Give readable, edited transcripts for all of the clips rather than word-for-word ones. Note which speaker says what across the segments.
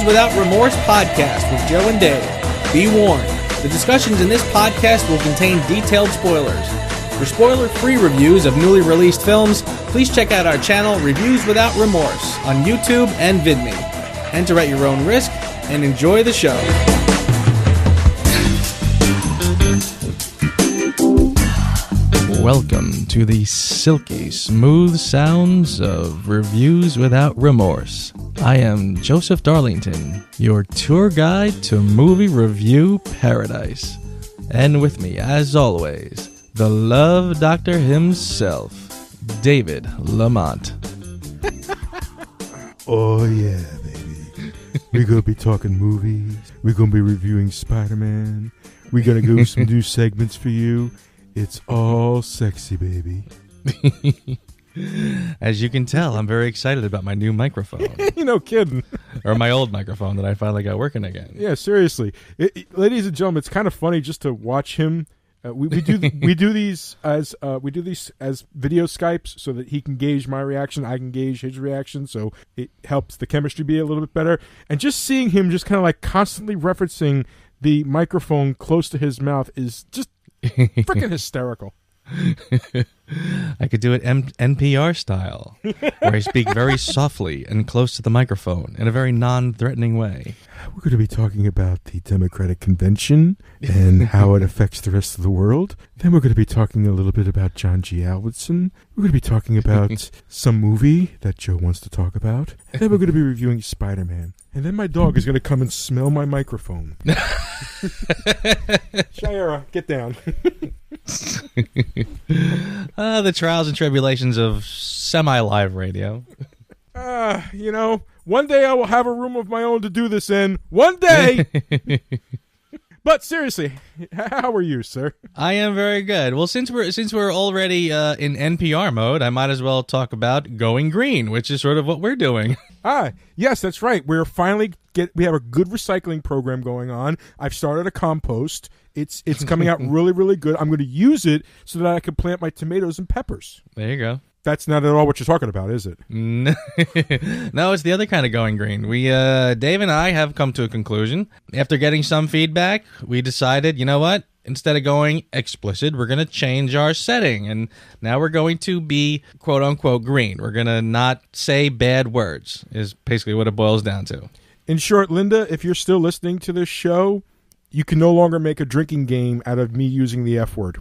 Speaker 1: Without Remorse podcast with Joe and Dave. Be warned, the discussions in this podcast will contain detailed spoilers. For spoiler-free reviews of newly released films, please check out our channel Reviews Without Remorse on YouTube and VidMe. Enter at your own risk and enjoy the show.
Speaker 2: Welcome to the silky smooth sounds of Reviews Without Remorse. I am Joseph Darlington, your tour guide to movie review paradise. And with me, as always, the love doctor himself, David Lamont.
Speaker 3: Oh yeah, baby. We're going to be talking movies. We're going to be reviewing Spiderman. We're going to do some new segments for you. It's all sexy, baby.
Speaker 2: As you can tell, I'm very excited about my new microphone.
Speaker 3: You know, kidding.
Speaker 2: Or my old microphone that I finally got working again.
Speaker 3: Yeah, seriously. Ladies and gentlemen, it's kind of funny just to watch him. We do these as video Skypes so that he can gauge my reaction, I can gauge his reaction, so it helps the chemistry be a little bit better. And just seeing him just kind of like constantly referencing the microphone close to his mouth is just freaking hysterical.
Speaker 2: I could do it NPR style, where I speak very softly and close to the microphone in a very non-threatening way.
Speaker 3: We're going to be talking about the Democratic Convention and how it affects the rest of the world. Then we're going to be talking a little bit about John G. Avildsen. We're going to be talking about some movie that Joe wants to talk about. And then we're going to be reviewing Spider-Man. And then my dog is going to come and smell my microphone. Shira, get down.
Speaker 2: The trials and tribulations of semi-live radio.
Speaker 3: You know, one day I will have a room of my own to do this in. One day! But seriously, how are you, sir?
Speaker 2: I am very good. Well, since we're already in NPR mode, I might as well talk about Going Green, which is sort of what we're doing.
Speaker 3: Yes, that's right. We have a good recycling program going on. I've started a compost. It's coming out really, really good. I'm going to use it so that I can plant my tomatoes and peppers.
Speaker 2: There you go.
Speaker 3: That's not at all what you're talking about, is it?
Speaker 2: No, it's the other kind of going green. We, Dave and I have come to a conclusion. After getting some feedback, we decided, you know what? Instead of going explicit, we're going to change our setting. And now we're going to be, quote unquote, green. We're going to not say bad words, is basically what it boils down to.
Speaker 3: In short, Linda, if you're still listening to this show, you can no longer make a drinking game out of me using the F word.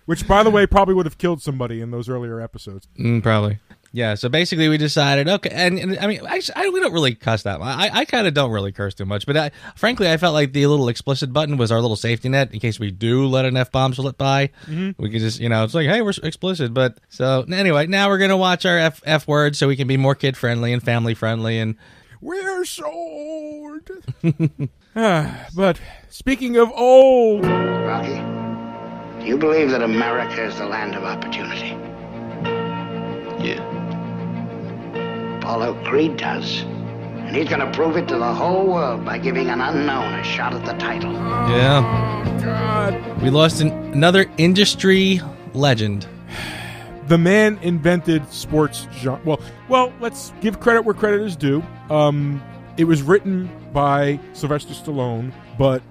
Speaker 3: Which, by the way, probably would have killed somebody in those earlier episodes.
Speaker 2: Probably. Yeah, so basically we decided, okay, and I mean, we don't really cuss that much. I kind of don't really curse too much, but frankly, I felt like the little explicit button was our little safety net in case we do let an F-bomb slip by. Mm-hmm. We could just, it's like, hey, we're explicit. But so anyway, now we're going to watch our F words so we can be more kid-friendly and family-friendly. And
Speaker 3: we're so old. But speaking of old...
Speaker 4: Rocky, do you believe that America is the land of opportunity?
Speaker 5: Yeah.
Speaker 4: Apollo Creed does. And he's going to prove it to the whole world by giving an unknown a shot at the title.
Speaker 2: Yeah.
Speaker 3: Oh, God.
Speaker 2: We lost another industry legend.
Speaker 3: The man invented sports genre. Well, let's give credit where credit is due. It was written by Sylvester Stallone, but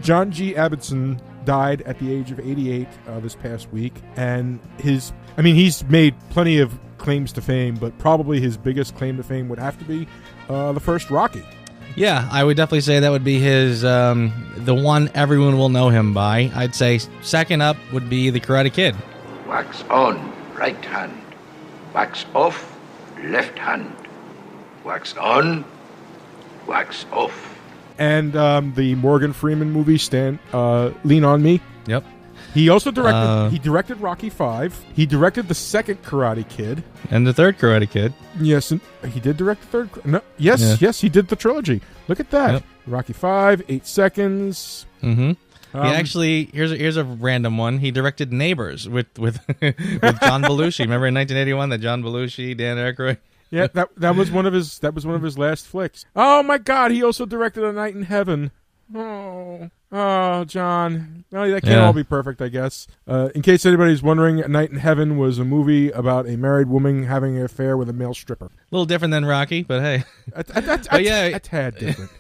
Speaker 3: John G. Avildsen died at the age of 88 this past week, and he's made plenty of claims to fame, but probably his biggest claim to fame would have to be the first Rocky.
Speaker 2: Yeah, I would definitely say that would be his, the one everyone will know him by. I'd say second up would be the Karate Kid.
Speaker 5: Wax on, right hand. Wax off, left hand. Wax on, wax off.
Speaker 3: And the Morgan Freeman movie, Lean On Me.
Speaker 2: Yep.
Speaker 3: He also directed. He directed Rocky V. He directed the second Karate Kid
Speaker 2: and the third Karate Kid.
Speaker 3: Yes, and he did direct the third. No, yes, he did the trilogy. Look at that. Yep. Rocky V, 8 Seconds.
Speaker 2: Mm-hmm. He actually here's a random one. He directed Neighbors with with John Belushi. Remember in 1981 that John Belushi, Dan Aykroyd.
Speaker 3: Yeah, that was one of his last flicks. Oh my God! He also directed A Night in Heaven. Oh, John. Well, that can't all be perfect, I guess. In case anybody's wondering, A Night in Heaven was a movie about a married woman having an affair with a male stripper.
Speaker 2: A little different than Rocky, but hey.
Speaker 3: A tad different.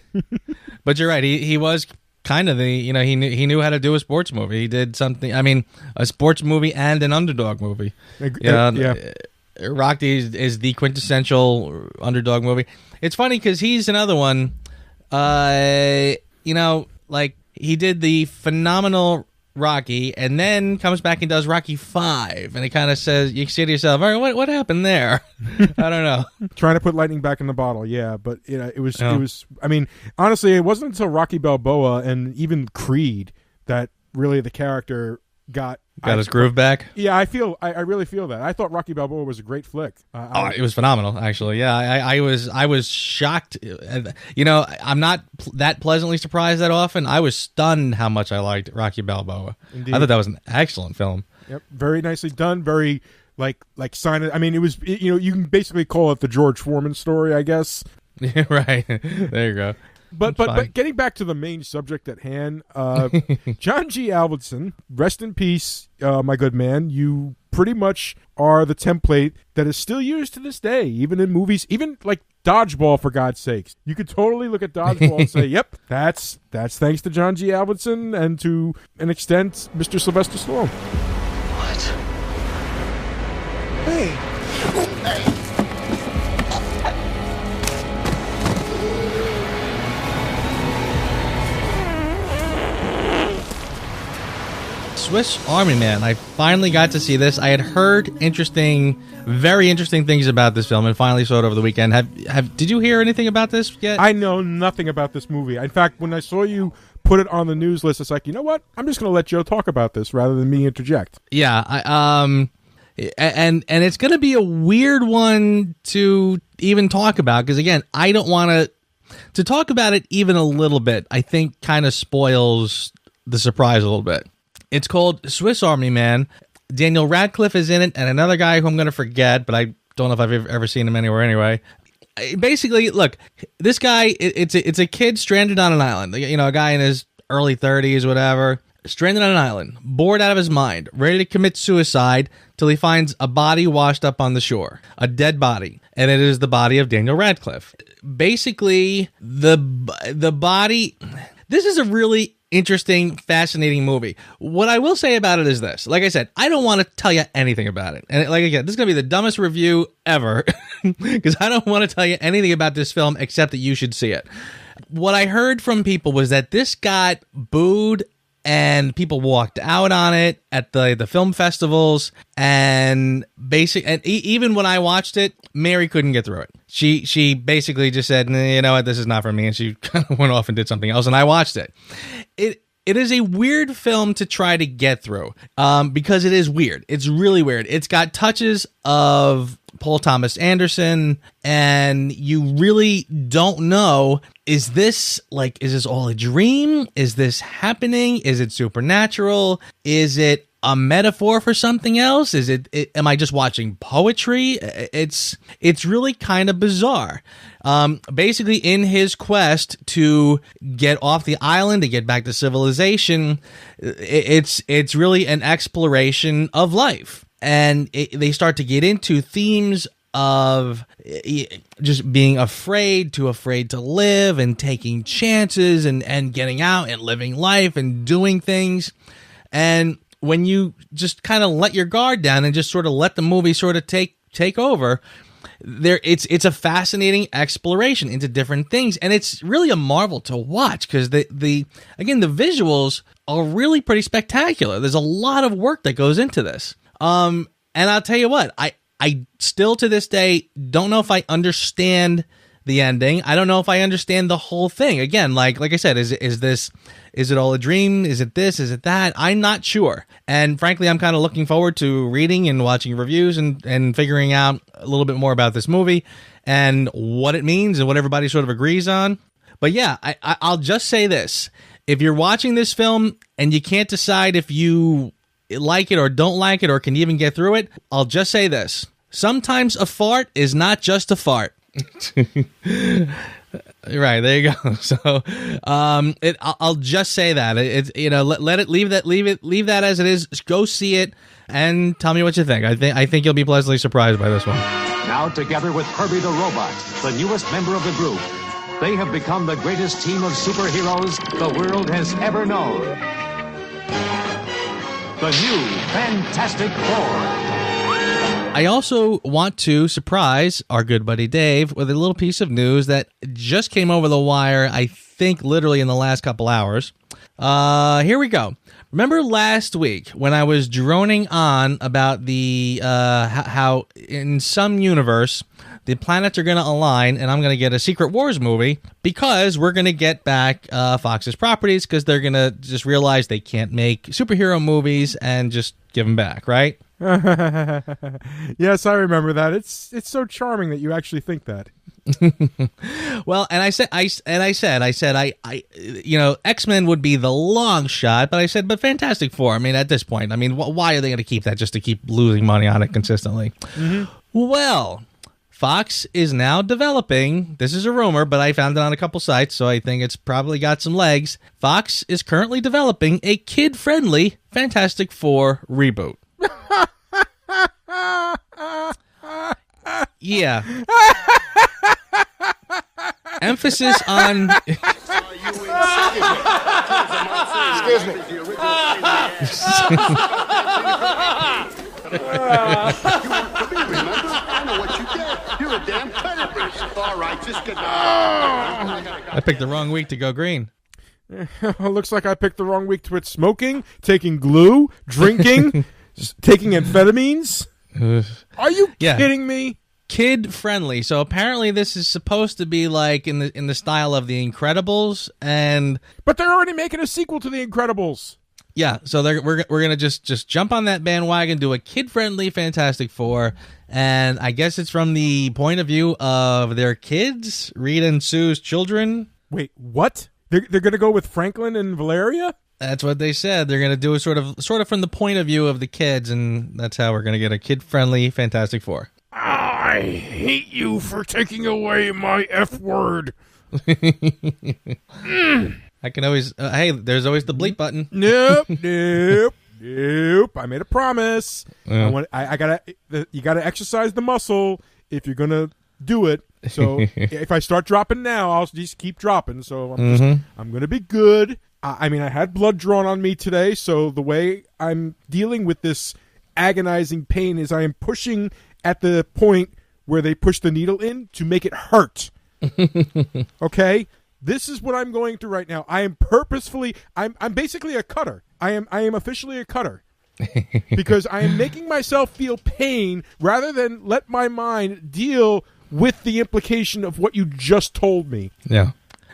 Speaker 2: But you're right. He was kind of he knew how to do a sports movie. He did something. I mean, a sports movie and an underdog movie. Rocky is the quintessential underdog movie. It's funny because he's another one. Like he did the phenomenal Rocky, and then comes back and does Rocky 5, and it kind of says, you say to yourself, all right, what happened there? I don't know.
Speaker 3: Trying to put lightning back in the bottle, yeah, but it was. I mean, honestly, it wasn't until Rocky Balboa and even Creed that really the character got
Speaker 2: his groove back.
Speaker 3: Yeah, I really feel that. I thought Rocky Balboa was a great flick.
Speaker 2: It was phenomenal, actually. Yeah, I was shocked. I'm not that pleasantly surprised that often. I was stunned how much I liked Rocky Balboa.
Speaker 3: Indeed.
Speaker 2: I thought that was an excellent film.
Speaker 3: Yep, very nicely done. Very like sign it. I mean, it was you can basically call it the George Foreman story, I guess.
Speaker 2: Right. There you go.
Speaker 3: But getting back to the main subject at hand, John G. Avildsen, rest in peace, my good man. You pretty much are the template that is still used to this day, even in movies, even like Dodgeball, for God's sakes. You could totally look at Dodgeball and say, "Yep, that's thanks to John G. Avildsen and to an extent, Mr. Sylvester Stallone."
Speaker 6: What? Hey.
Speaker 2: Swiss Army Man. I finally got to see this. I had heard very interesting things about this film, and finally saw it over the weekend. Did you hear anything about this yet?
Speaker 3: I know nothing about this movie. In fact, when I saw you put it on the news list, it's like, you know what? I'm just going to let Joe talk about this rather than me interject.
Speaker 2: Yeah, and it's going to be a weird one to even talk about because, again, I don't want to talk about it even a little bit. I think kind of spoils the surprise a little bit. It's called Swiss Army Man. Daniel Radcliffe is in it, and another guy who I'm going to forget, but I don't know if I've ever seen him anywhere anyway. Basically, look, this guy, it's a kid stranded on an island. A guy in his early 30s, whatever, stranded on an island, bored out of his mind, ready to commit suicide till he finds a body washed up on the shore, a dead body, and it is the body of Daniel Radcliffe. Basically, the body... This is a really interesting, fascinating movie. What I will say about it is this. Like I said, I don't want to tell you anything about it. And like again, this is going to be the dumbest review ever because I don't want to tell you anything about this film except that you should see it. What I heard from people was that this got booed and people walked out on it at the film festivals, and even when I watched it, Mary couldn't get through it. She basically just said, you know what, this is not for me, and she kind of went off and did something else, and I watched it. It is a weird film to try to get through because it is weird. It's really weird. It's got touches of Paul Thomas Anderson, and you really don't know, is this all a dream? Is this happening? Is it supernatural? Is it a metaphor for something else? Am I just watching poetry? It's really kind of bizarre. Basically, in his quest to get off the island, to get back to civilization, it's really an exploration of life. And they start to get into themes of just being afraid to live and taking chances and getting out and living life and doing things. And when you just kind of let your guard down and just sort of let the movie sort of take over, it's a fascinating exploration into different things, and it's really a marvel to watch because the visuals are really pretty spectacular. There's a lot of work that goes into this. And I'll tell you what, I still to this day don't know if I understand the ending. I don't know if I understand the whole thing. Again, like I said, is it all a dream? Is it this? Is it that? I'm not sure. And frankly, I'm kind of looking forward to reading and watching reviews and figuring out a little bit more about this movie and what it means and what everybody sort of agrees on. But yeah, I'll just say this. If you're watching this film and you can't decide if you like it or don't like it or can even get through it, I'll just say this. Sometimes a fart is not just a fart. Right, there you go. So, I'll just say that it's leave that as it is. Go see it and tell me what you think. I think you'll be pleasantly surprised by this one.
Speaker 6: Now together with Herbie the Robot, the newest member of the group, they have become the greatest team of superheroes the world has ever known. The new Fantastic Four.
Speaker 2: I also want to surprise our good buddy Dave with a little piece of news that just came over the wire, I think literally in the last couple hours. Here we go. Remember last week when I was droning on about the how in some universe the planets are going to align and I'm going to get a Secret Wars movie because we're going to get back Fox's properties because they're going to just realize they can't make superhero movies and just give them back, right?
Speaker 3: Yes, I remember that. It's so charming that you actually think that.
Speaker 2: Well, and I said, X-Men would be the long shot, but I said, but Fantastic Four. I mean, at this point, I mean, why are they going to keep that just to keep losing money on it consistently? Mm-hmm. Well, Fox is now developing. This is a rumor, but I found it on a couple sites, so I think it's probably got some legs. Fox is currently developing a kid-friendly Fantastic Four reboot. Yeah. Emphasis on.
Speaker 7: Excuse me. I know what you did. You're a damn terrorist. All right, just get down.
Speaker 2: I picked the wrong week to go green.
Speaker 3: Looks like I picked the wrong week to quit smoking, taking glue, drinking, taking amphetamines. Are you kidding me?
Speaker 2: Kid friendly. So apparently this is supposed to be like in the style of The Incredibles,
Speaker 3: but they're already making a sequel to The Incredibles.
Speaker 2: Yeah, so we're gonna just jump on that bandwagon, do a kid friendly Fantastic Four, and I guess it's from the point of view of their kids, Rita and Sue's children.
Speaker 3: Wait, what? They're gonna go with Franklin and Valeria?
Speaker 2: That's what they said. They're going to do a sort of from the point of view of the kids, and that's how we're going to get a kid-friendly Fantastic Four.
Speaker 3: I hate you for taking away my F word.
Speaker 2: I can always... hey, there's always the bleep button.
Speaker 3: Nope. I made a promise.
Speaker 2: Yeah.
Speaker 3: You gotta exercise the muscle if you're gonna do it. So if I start dropping now, I'll just keep dropping. So I'm gonna be good. I mean, I had blood drawn on me today, so the way I'm dealing with this agonizing pain is I am pushing at the point where they push the needle in to make it hurt. Okay? This is what I'm going through right now. I am purposefully... I'm basically a cutter. I am officially a cutter. Because I am making myself feel pain rather than let my mind deal with the implication of what you just told me.
Speaker 2: Yeah.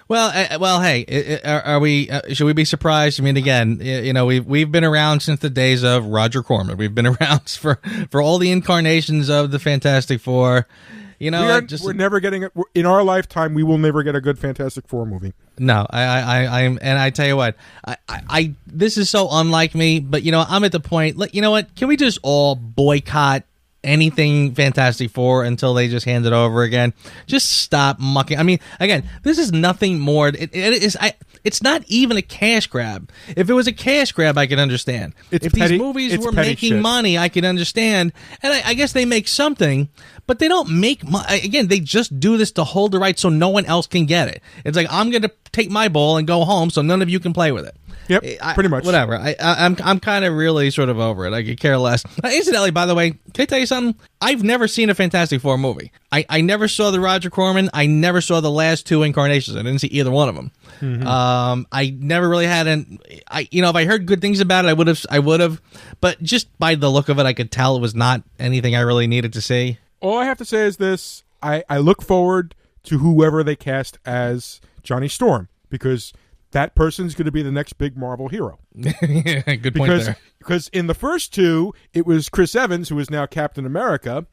Speaker 2: Well, hey, are we? Should we be surprised? I mean, again, we've been around since the days of Roger Corman. We've been around for all the incarnations of the Fantastic Four.
Speaker 3: We're never getting it in our lifetime. We will never get a good Fantastic Four movie.
Speaker 2: No, I'm, and I tell you what, I this is so unlike me. But I'm at the point. You know what? Can we just all boycott anything Fantastic Four until they just hand it over again? Just stop mucking. I mean, again, this is nothing more. It's not even a cash grab. If it was a cash grab, I could understand. If these movies were making money, I could understand. And I guess they make something, but they don't make money. Again, they just do this to hold the rights so no one else can get it. It's like, I'm going to take my ball and go home so none of you can play with it.
Speaker 3: Yep, pretty much.
Speaker 2: Whatever. I'm kind of really sort of over it. I could care less. Incidentally, by the way, can I tell you something? I've never seen a Fantastic Four movie. I never saw the Roger Corman. I never saw the last two incarnations. I didn't see either one of them. Mm-hmm. I never really had if I heard good things about it, I would have. But just by the look of it, I could tell it was not anything I really needed to see.
Speaker 3: All I have to say is this: I look forward to whoever they cast as Johnny Storm, because that person's going to be the next big Marvel hero.
Speaker 2: Good point there.
Speaker 3: Because in the first two, it was Chris Evans, who is now Captain America,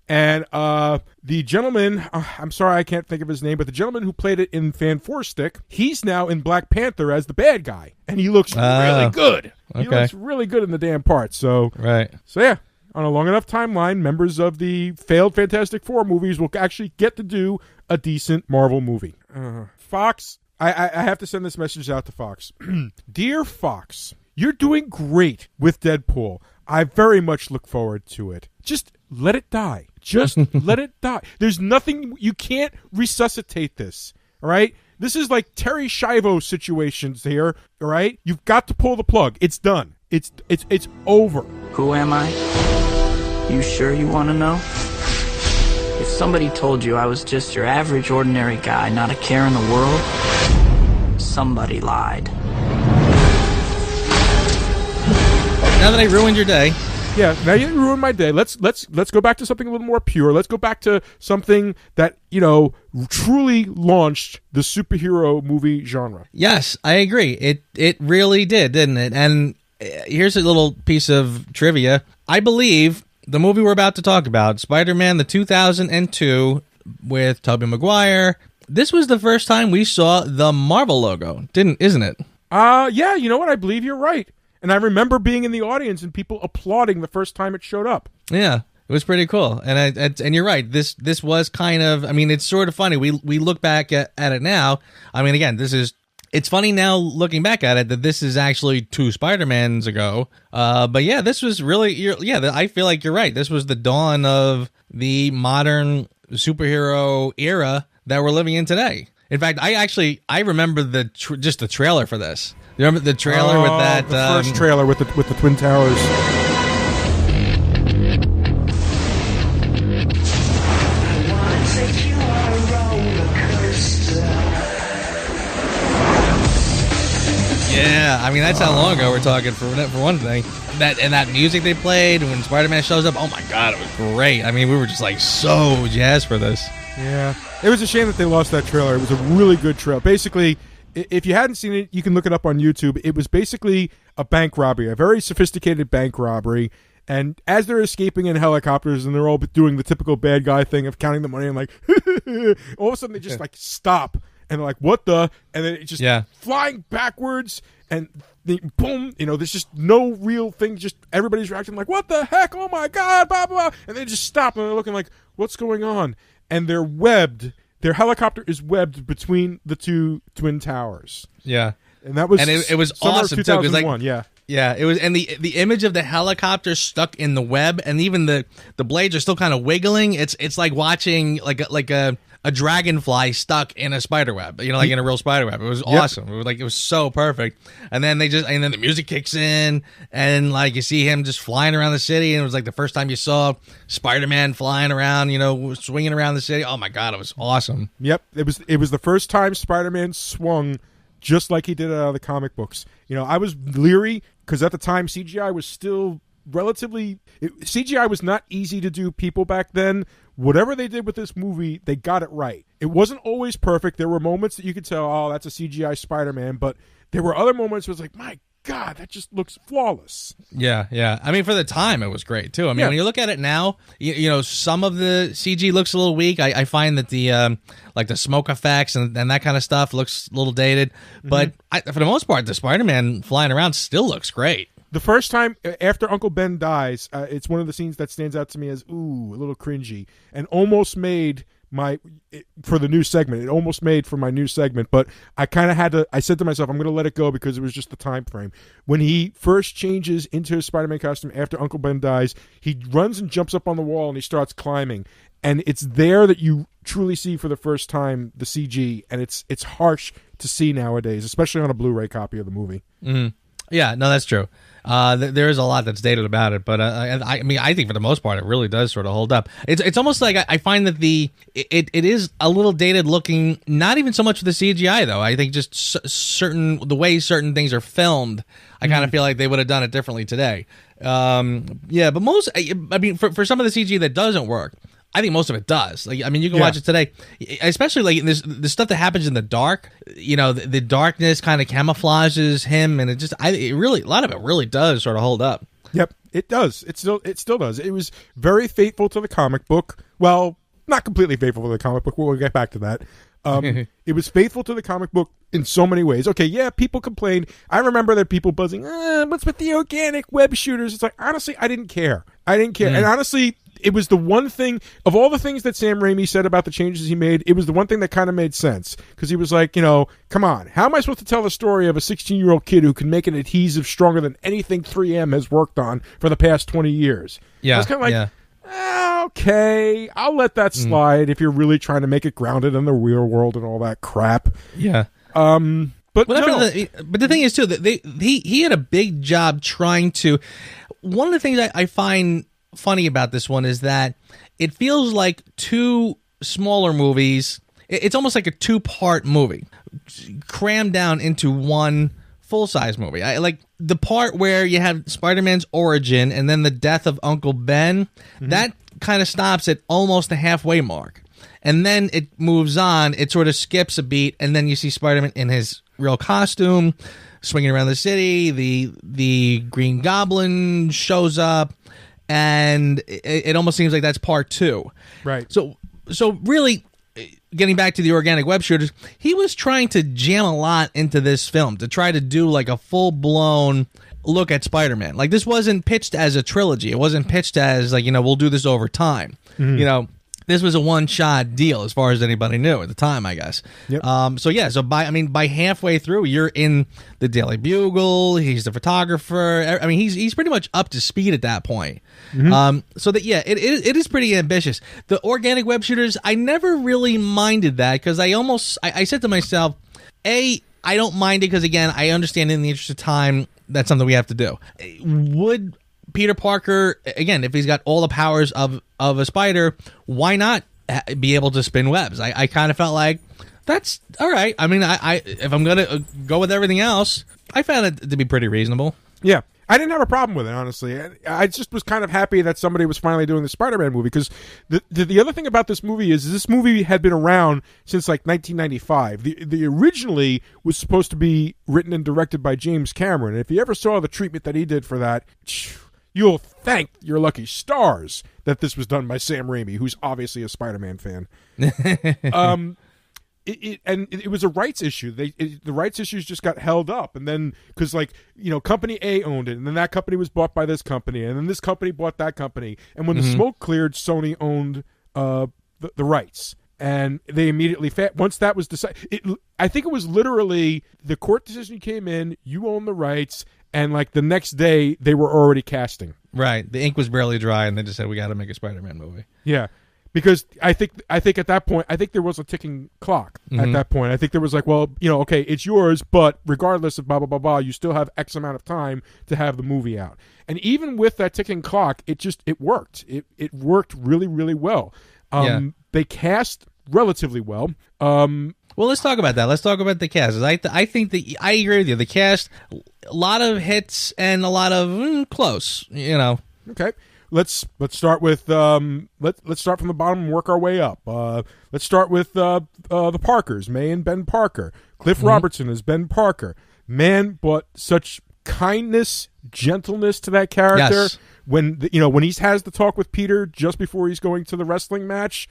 Speaker 3: and the gentleman, I'm sorry I can't think of his name, but the gentleman who played it in Fan Four Stick, he's now in Black Panther as the bad guy, and he looks really good.
Speaker 2: Okay.
Speaker 3: He looks really good in the damn part. So,
Speaker 2: right.
Speaker 3: So yeah, on a long enough timeline, members of the failed Fantastic Four movies will actually get to do a decent Marvel movie. Fox, I have to send this message out to Fox. Dear Fox, you're doing great with Deadpool. I very much look forward to it. Just let it die. Just let it die. There's nothing, you can't resuscitate this, all right? This is like Terry Schiavo situations here, all right? You've got to pull the plug. It's done. It's over.
Speaker 8: Who am I? You sure you want to know? If somebody told you I was just your average, ordinary guy, not a care in the world, somebody lied.
Speaker 2: Now that I ruined your day.
Speaker 3: Yeah, now you ruined my day. Let's go back to something a little more pure. Let's go back to something that, truly launched the superhero movie genre.
Speaker 2: Yes, I agree. It really did, didn't it? And here's a little piece of trivia. I believe the movie we're about to talk about, Spider-Man the 2002 with Tobey Maguire, this was the first time we saw the Marvel logo, isn't it?
Speaker 3: Yeah, you know what? I believe you're right. And I remember being in the audience and people applauding the first time it showed up.
Speaker 2: Yeah, it was pretty cool. And you're right. This was kind of, it's sort of funny. We look back at it now. Again, it's funny now looking back at it that this is actually 2 Spider-Mans ago. But yeah, this was really, I feel like you're right. This was the dawn of the modern superhero era that we're living in today. In fact, I remember just the trailer for this. You remember the trailer with that?
Speaker 3: The first trailer with the Twin Towers.
Speaker 2: Yeah, that's how long ago we're talking for one thing. That music they played when Spider-Man shows up. Oh my God, it was great. We were just like so jazzed for this.
Speaker 3: Yeah, it was a shame that they lost that trailer. It was a really good trailer. Basically, if you hadn't seen it, you can look it up on YouTube. It was basically a bank robbery, a very sophisticated bank robbery. And as they're escaping in helicopters and they're all doing the typical bad guy thing of counting the money and like, all of a sudden they just like stop and they're like, what the? And then it just flying backwards and boom, there's just no real thing. Just everybody's reacting like, what the heck? Oh my God, blah, blah, blah. And they just stop and they're looking like, what's going on? And they're webbed. Their helicopter is webbed between the 2 Twin Towers.
Speaker 2: Yeah.
Speaker 3: And that was
Speaker 2: it was awesome too.
Speaker 3: 2001,
Speaker 2: Yeah, it was, and the image of the helicopter stuck in the web, and even the blades are still kind of wiggling. It's like watching like a dragonfly stuck in a spider web, like in a real spider web. It was awesome. It was so perfect. And then and then the music kicks in, and like you see him just flying around the city, and it was like the first time you saw Spider-Man flying around, swinging around the city. Oh my God, it was awesome.
Speaker 3: Yep, it was the first time Spider-Man swung just like he did it out of the comic books. I was leery because at the time CGI was still CGI was not easy to do people back then. Whatever they did with this movie, they got it right. It wasn't always perfect. There were moments that you could tell, oh, that's a CGI Spider-Man, but there were other moments where it was like, my God, that just looks flawless.
Speaker 2: Yeah. For the time, it was great too. When you look at it now, some of the CG looks a little weak. I find that the like the smoke effects and that kind of stuff looks a little dated. But for the most part, the Spider-Man flying around still looks great.
Speaker 3: The first time after Uncle Ben dies, it's one of the scenes that stands out to me as, ooh, a little cringy, and almost made for the new segment. It almost made for my new segment, but I kind of had to. I said to myself, I'm going to let it go because it was just the time frame. When he first changes into his Spider-Man costume after Uncle Ben dies, he runs and jumps up on the wall and he starts climbing, and it's there that you truly see for the first time the CG, and it's harsh to see nowadays, especially on a Blu-ray copy of the movie.
Speaker 2: Yeah, no, that's true. There is a lot that's dated about it, but I think for the most part it really does sort of hold up. It's almost like I find that it is a little dated looking. Not even so much for the CGI though. I think just the way certain things are filmed. I kind of feel like they would have done it differently today. But for some of the CG that doesn't work, I think most of it does. You can watch it today, especially like the stuff that happens in the dark. The darkness kind of camouflages him, and a lot of it really does sort of hold up.
Speaker 3: Yep, it does. It still does. It was very faithful to the comic book. Well, not completely faithful to the comic book. We'll get back to that. It was faithful to the comic book in so many ways. Okay, yeah, people complained. I remember that people buzzing, what's with the organic web shooters? It's like, honestly, I didn't care. And honestly, it was the one thing, of all the things that Sam Raimi said about the changes he made, it was the one thing that kind of made sense. Because he was like, come on, how am I supposed to tell the story of a 16-year-old kid who can make an adhesive stronger than anything 3M has worked on for the past 20 years?
Speaker 2: Yeah,
Speaker 3: I was kind of like, okay, I'll let that slide if you're really trying to make it grounded in the real world and all that crap.
Speaker 2: Yeah.
Speaker 3: But
Speaker 2: the thing is, too, that he had a big job trying to... One of the things I find funny about this one is that it feels like two smaller movies. It's almost like a two-part movie crammed down into one full-size movie. I like the part where you have Spider-Man's origin and then the death of Uncle Ben. That kind of stops at almost the halfway mark, and then it moves on. It sort of skips a beat, and then you see Spider-Man in his real costume swinging around the city. The Green Goblin shows up, and it almost seems like that's part two.
Speaker 3: Right.
Speaker 2: So really, getting back to the organic web shooters, he was trying to jam a lot into this film to try to do like a full-blown look at Spider-Man. Like, this wasn't pitched as a trilogy. It wasn't pitched as like, we'll do this over time. This was a one-shot deal as far as anybody knew at the time, I guess.
Speaker 3: Yep.
Speaker 2: So by halfway through, you're in the Daily Bugle. He's the photographer. I mean, he's pretty much up to speed at that point. So that it is pretty ambitious. The organic web shooters, I never really minded that because I said to myself, I don't mind it because, again, I understand in the interest of time that's something we have to do. Would Peter Parker, again, if he's got all the powers of a spider, why not be able to spin webs? I kind of felt like that's all right. I mean, I if I'm gonna go with everything else, I found it to be pretty reasonable.
Speaker 3: Yeah, I didn't have a problem with it, honestly. I just was kind of happy that somebody was finally doing the Spider-Man movie, because the other thing about this movie is this movie had been around since like 1995. The originally was supposed to be written and directed by James Cameron, and if you ever saw the treatment that he did for that, you'll thank your lucky stars that this was done by Sam Raimi, who's obviously a Spider-Man fan. It was a rights issue. The rights issues just got held up, and then because Company A owned it, and then that company was bought by this company, and then this company bought that company, and when the smoke cleared, Sony owned the rights, and they immediately once that was decided, I think it was literally the court decision came in, you own the rights, and like the next day they were already casting.
Speaker 2: Right, the ink was barely dry, and they just said we got to make a Spider-Man movie.
Speaker 3: Yeah. Because I think at that point, I think there was a ticking clock at that point. I think there was like, well, okay, it's yours, but regardless of blah, blah, blah, blah, you still have X amount of time to have the movie out. And even with that ticking clock, it worked. It worked really, really well. They cast relatively well.
Speaker 2: Well, let's talk about that. Let's talk about the cast. I think that I agree with you. The cast, a lot of hits and a lot of close,
Speaker 3: Okay. Let's start with let's start from the bottom and work our way up. Let's start with the Parkers, May and Ben Parker. Cliff Robertson as Ben Parker. Man brought such kindness, gentleness to that character.
Speaker 2: Yes.
Speaker 3: When when he has the talk with Peter just before he's going to the wrestling match,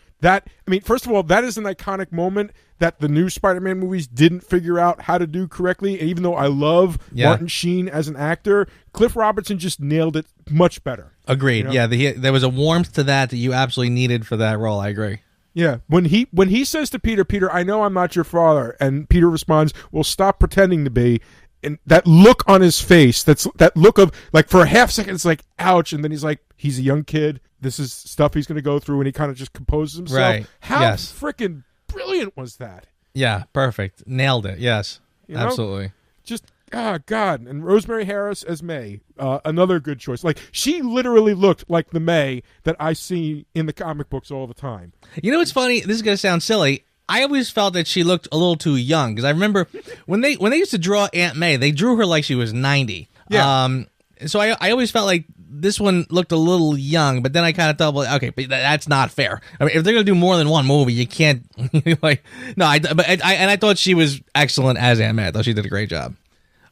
Speaker 3: first of all, that is an iconic moment that the new Spider-Man movies didn't figure out how to do correctly. And even though I love Martin Sheen as an actor, Cliff Robertson just nailed it much better.
Speaker 2: Agreed. Yeah, there was a warmth to that you absolutely needed for that role. I agree.
Speaker 3: Yeah, when he says to Peter, I know I'm not your father, and Peter responds, well, stop pretending to be. And that look on his face, that look of, like, for a half second, it's like, ouch. And then he's like, he's a young kid. This is stuff he's going to go through. And he kind of just composes himself.
Speaker 2: Right.
Speaker 3: How freaking brilliant was that?
Speaker 2: Yeah, perfect. Nailed it. Yes, absolutely.
Speaker 3: Just, God. And Rosemary Harris as May, another good choice. Like, she literally looked like the May that I see in the comic books all the time.
Speaker 2: You know what's funny? This is going to sound silly. I always felt that she looked a little too young, because I remember when they used to draw Aunt May, they drew her like she was 90.
Speaker 3: Yeah.
Speaker 2: So I always felt like this one looked a little young, but then I kind of thought, well, okay, but that's not fair. I mean, if they're gonna do more than one movie, you can't I thought she was excellent as Aunt May. I thought she did a great job.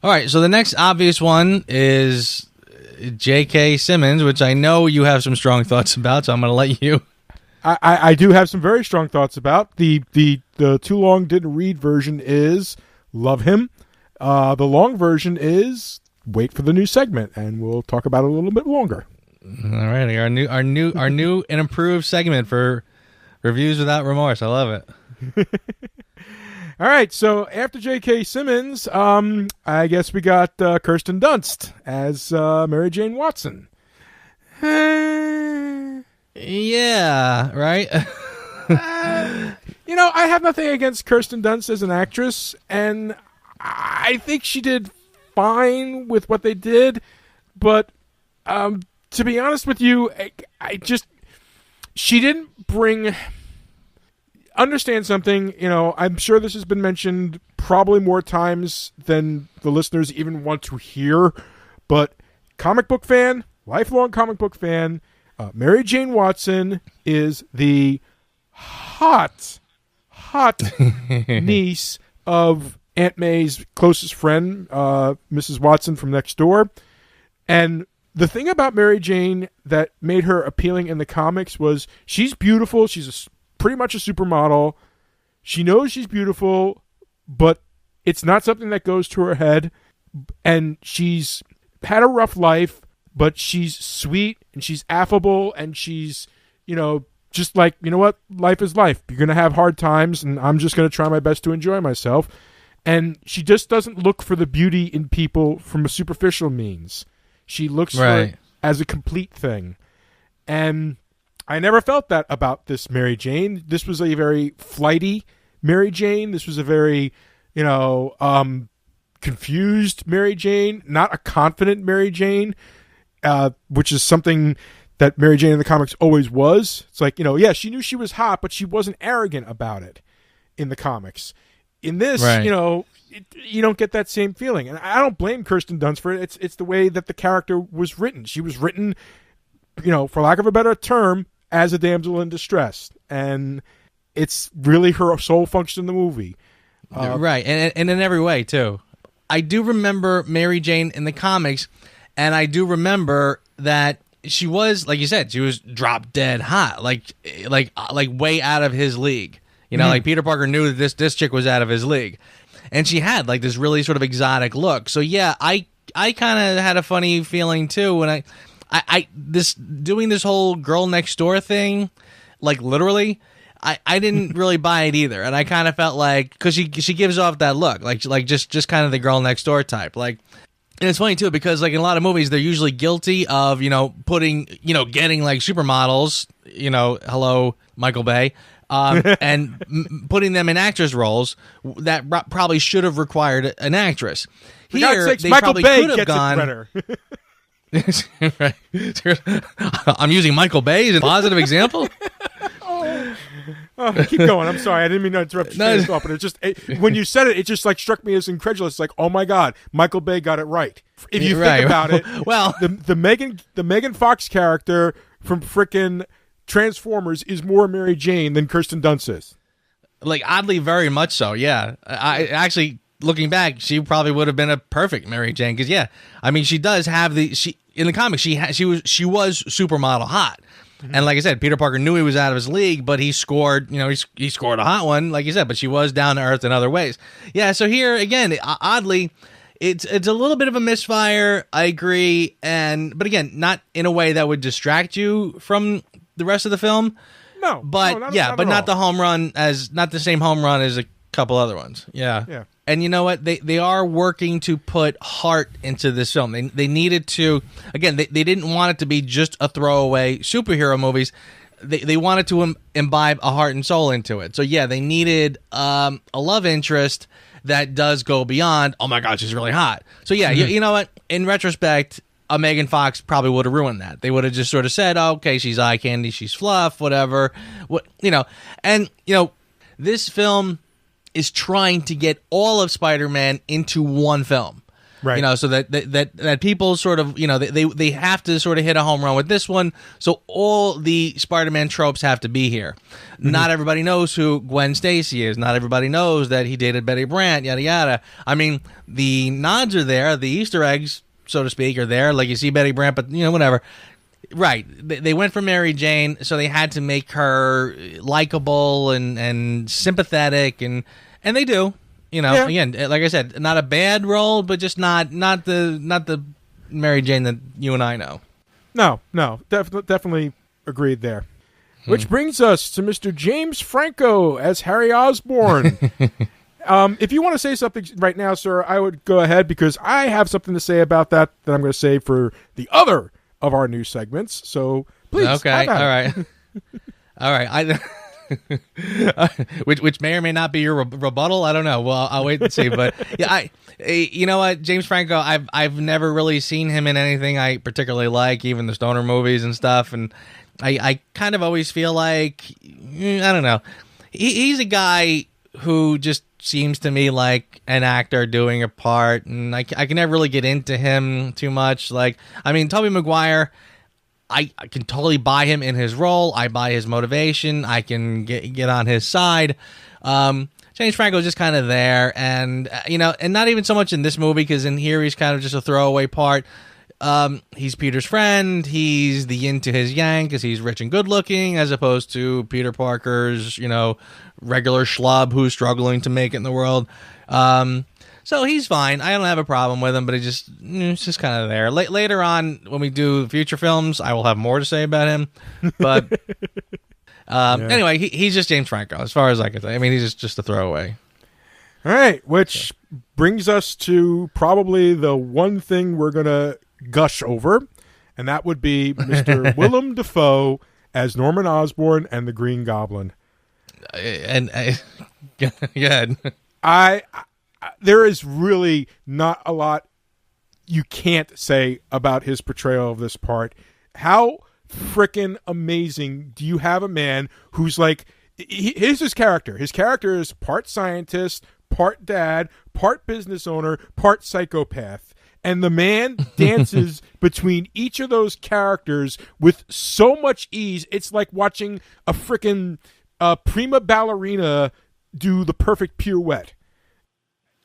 Speaker 2: All right, so the next obvious one is J.K. Simmons, which I know you have some strong thoughts about, so I'm going to let you
Speaker 3: I do have some very strong thoughts about the too long didn't read version is love him. The long version is wait for the new segment, and we'll talk about it a little bit longer.
Speaker 2: All right, our new and improved segment for reviews without remorse. I love it.
Speaker 3: All right, so after J.K. Simmons, I guess we got Kirsten Dunst as Mary Jane Watson.
Speaker 2: Yeah, right?
Speaker 3: I have nothing against Kirsten Dunst as an actress, and I think she did fine with what they did, but to be honest with you, she didn't bring... Understand something, I'm sure this has been mentioned probably more times than the listeners even want to hear, but comic book fan, lifelong comic book fan, Mary Jane Watson is the hot niece of Aunt May's closest friend, Mrs. Watson from next door. And the thing about Mary Jane that made her appealing in the comics was she's beautiful, she's pretty much a supermodel. She knows she's beautiful, but it's not something that goes to her head. And she's had a rough life, but she's sweet and she's affable and she's, just like, what? Life is life. You're going to have hard times and I'm just going to try my best to enjoy myself. And she just doesn't look for the beauty in people from a superficial means. She looks for it as a complete thing. And I never felt that about this Mary Jane. This was a very flighty Mary Jane. This was a very, confused Mary Jane, not a confident Mary Jane, which is something that Mary Jane in the comics always was. It's like, she knew she was hot, but she wasn't arrogant about it in the comics. In this, you don't get that same feeling. And I don't blame Kirsten Dunst for it. It's the way that the character was written. She was written, for lack of a better term, as a damsel in distress, and it's really her sole function in the movie.
Speaker 2: Right, and in every way, too. I do remember Mary Jane in the comics, and I do remember that she was, like you said, she was drop dead hot, like way out of his league. Like Peter Parker knew that this chick was out of his league, and she had like this really sort of exotic look. So yeah, I kind of had a funny feeling too when doing this whole girl next door thing, like literally, I didn't really buy it either, and I kind of felt like because she gives off that look, like just kind of the girl next door type, like. And it's funny too because like in a lot of movies they're usually guilty of putting getting like supermodels, hello Michael Bay, and putting them in actress roles that probably should have required an actress.
Speaker 3: For God's sakes,
Speaker 2: they
Speaker 3: Michael
Speaker 2: probably
Speaker 3: Bay
Speaker 2: could have
Speaker 3: gets
Speaker 2: gone.
Speaker 3: It better.
Speaker 2: Right. I'm using Michael Bay as a positive example.
Speaker 3: Oh, keep going. I'm sorry. I didn't mean to interrupt your thought, but when you said it, it just like struck me as incredulous. Like, oh my God, Michael Bay got it right. If you think about it,
Speaker 2: well,
Speaker 3: the Megan Fox character from frickin' Transformers is more Mary Jane than Kirsten Dunst is.
Speaker 2: Like oddly, very much so. Yeah, I actually. Looking back, she probably would have been a perfect Mary Jane because she does have in the comics she was supermodel hot, and like I said, Peter Parker knew he was out of his league, but he scored he scored a hot one, like you said, but she was down to earth in other ways. Yeah, so here again, oddly, it's a little bit of a misfire. I agree, but again, not in a way that would distract you from the rest of the film.
Speaker 3: No,
Speaker 2: but not the home run not the same home run as a couple other ones. Yeah. And you know what? They are working to put heart into this film. They needed to, again, they didn't want it to be just a throwaway superhero movies. They wanted to imbibe a heart and soul into it. So yeah, they needed a love interest that does go beyond, oh my God, she's really hot. So yeah, you know what? In retrospect, a Megan Fox probably would have ruined that. They would have just sort of said, oh, okay, she's eye candy, she's fluff, whatever. This film is trying to get all of Spider-Man into one film.
Speaker 3: Right.
Speaker 2: So that people sort of, they have to sort of hit a home run with this one. So all the Spider-Man tropes have to be here. Mm-hmm. Not everybody knows who Gwen Stacy is. Not everybody knows that he dated Betty Brant, yada, yada. I mean, the nods are there. The Easter eggs, so to speak, are there. Like you see Betty Brant, but, whatever. Right. They went for Mary Jane, so they had to make her likable and sympathetic, and they do. You know, again, like I said, not a bad role, but just not the Mary Jane that you and I know.
Speaker 3: No, definitely agreed there. Which brings us to Mr. James Franco as Harry Osborn. If you want to say something right now, sir, I would go ahead, because I have something to say about that I'm going to save for the other of our new segments. So please.
Speaker 2: Okay. All right. All right. Which may or may not be your rebuttal. I don't know. Well, I'll wait and see. But yeah, you know what, James Franco, I've never really seen him in anything I particularly like, even the stoner movies and stuff. And I kind of always feel like, I don't know, he's a guy who just seems to me like an actor doing a part, and I can never really get into him too much. Like, I mean, Tobey Maguire, I can totally buy him in his role. I buy his motivation. I can get on his side. James Franco's just kind of there, and and not even so much in this movie, because in here he's kind of just a throwaway part. He's Peter's friend. He's the yin to his yang, because he's rich and good looking, as opposed to Peter Parker's, regular schlub who's struggling to make it in the world. So he's fine. I don't have a problem with him, but it's just kind of there. Later on, when we do future films, I will have more to say about him. But anyway, he's just James Franco, as far as I can say. I mean, he's just a throwaway.
Speaker 3: All right, which brings us to probably the one thing we're going to gush over, and that would be Mr. Willem Dafoe as Norman Osborn and the Green Goblin. There is really not a lot you can't say about his portrayal of this part. How freaking amazing do you have a man who's like, here's his character. His character is part scientist, part dad, part business owner, part psychopath. And the man dances between each of those characters with so much ease. It's like watching a freaking prima ballerina do the perfect pirouette.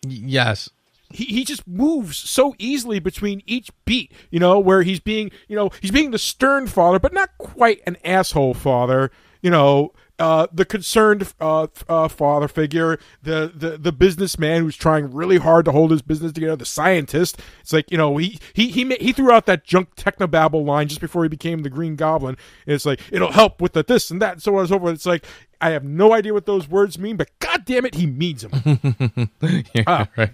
Speaker 2: Yes.
Speaker 3: He just moves so easily between each beat, where he's being the stern father, but not quite an asshole father, the concerned father figure, the businessman who's trying really hard to hold his business together, the scientist. It's like, he threw out that junk technobabble line just before he became the Green Goblin. And it's like, it'll help with the this and that and so on and so forth. It's like, I have no idea what those words mean, but God damn it, he means them.
Speaker 2: Right.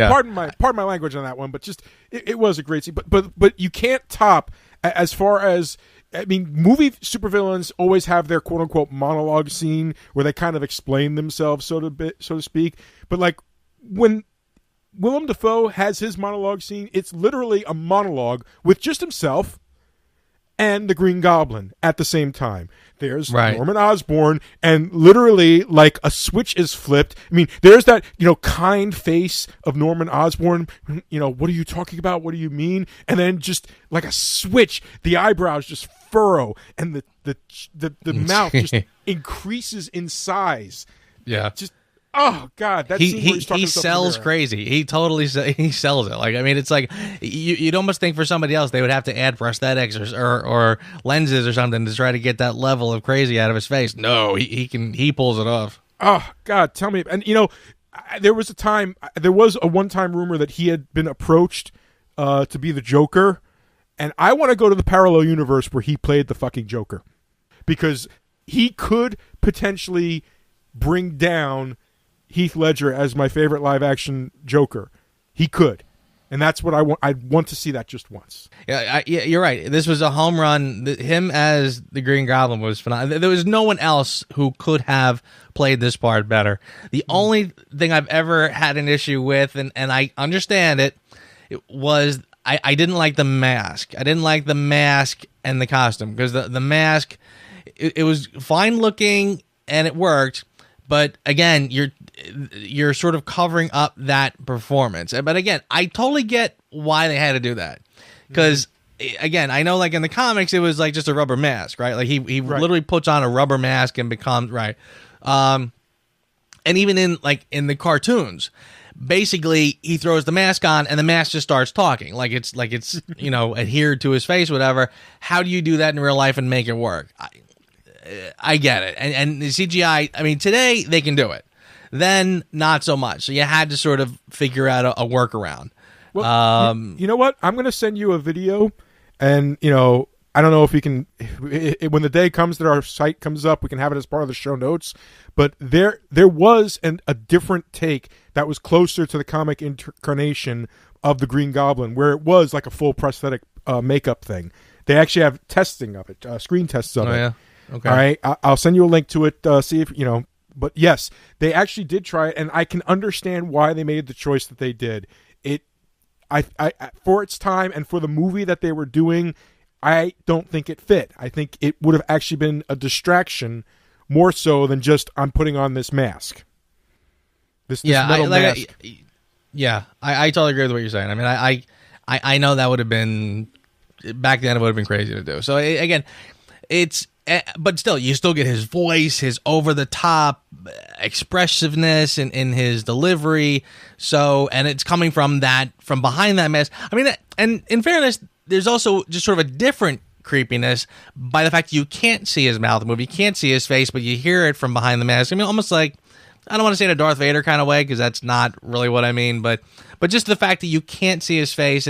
Speaker 3: Pardon my language on that one, but just it was a great scene. But you can't top, as far as, I mean, movie supervillains always have their quote unquote monologue scene where they kind of explain themselves, so to speak. But like when Willem Dafoe has his monologue scene, it's literally a monologue with just himself and the Green Goblin at the same time. There's Norman Osborn, and literally, like, a switch is flipped. I mean, there's that, kind face of Norman Osborn. What are you talking about? What do you mean? And then just like a switch, the eyebrows just furrow, and the mouth just increases in size.
Speaker 2: Yeah.
Speaker 3: Just, oh God, that scene where he's talking
Speaker 2: he sells crazy. He totally sells it. Like, I mean, it's like you'd almost think for somebody else they would have to add prosthetics or lenses or something to try to get that level of crazy out of his face. No, he pulls it off.
Speaker 3: Oh God, tell me. And there was a one-time rumor that he had been approached to be the Joker, and I want to go to the parallel universe where he played the fucking Joker, because he could potentially bring down Heath Ledger as my favorite live-action Joker. He could. And that's what I want. I want to see that just once.
Speaker 2: Yeah, you're right. This was a home run. Him as the Green Goblin was phenomenal. There was no one else who could have played this part better. The only thing I've ever had an issue with, and I understand it was I didn't like the mask. I didn't like the mask and the costume, because the mask, it was fine looking and it worked. But again, you're sort of covering up that performance. But again, I totally get why they had to do that. Because, again, I know like in the comics, it was like just a rubber mask, right? Like he literally puts on a rubber mask and becomes, right. And even in the cartoons. basically he throws the mask on and the mask just starts talking like it's adhered to his face, whatever. How do you do that in real life and make it work? I get it. And the CGI, I mean, today they can do it. Then not so much. So you had to sort of figure out a workaround.
Speaker 3: Well, you know what? I'm going to send you a video, and I don't know if we can, when the day comes that our site comes up, we can have it as part of the show notes. But there was a different take that was closer to the comic incarnation of the Green Goblin, where it was like a full prosthetic makeup thing. They actually have testing of it, screen tests of it.
Speaker 2: Yeah. Okay.
Speaker 3: All right, I'll send you a link to it. See if But yes, they actually did try it, and I can understand why they made the choice that they did. I for its time and for the movie that they were doing, I don't think it fit. I think it would have actually been a distraction more so than just I'm putting on this mask. This metal mask.
Speaker 2: I totally agree with what you're saying. I mean, I know that would have been back then. It would have been crazy to do. So again, but still, you still get his voice, his over-the-top expressiveness in his delivery. So, and it's coming from behind that mask. I mean, and in fairness, there's also just sort of a different creepiness by the fact you can't see his mouth move, you can't see his face, but you hear it from behind the mask. I mean, almost like, I don't want to say in a Darth Vader kind of way, because that's not really what I mean, but just the fact that you can't see his face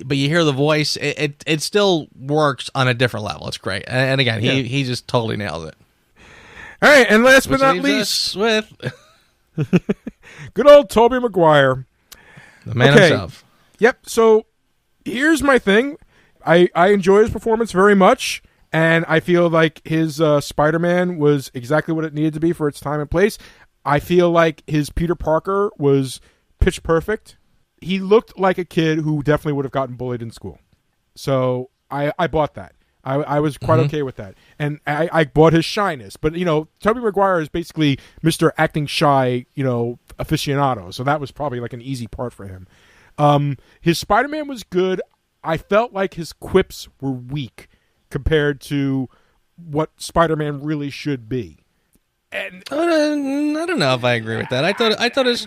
Speaker 2: but you hear the voice, it still works on a different level. It's great. And again, he just totally nails it.
Speaker 3: All right, and last but not least,
Speaker 2: with
Speaker 3: good old Tobey Maguire.
Speaker 2: The man himself.
Speaker 3: Yep, so here's my thing. I enjoy his performance very much, and I feel like his Spider-Man was exactly what it needed to be for its time and place. I feel like his Peter Parker was pitch perfect. He looked like a kid who definitely would have gotten bullied in school. So I bought that. I was quite okay with that. And I bought his shyness. But, Tobey Maguire is basically Mr. Acting Shy, aficionado. So that was probably like an easy part for him. His Spider-Man was good. I felt like his quips were weak compared to what Spider-Man really should be. And
Speaker 2: I don't know if I agree with that. I thought his...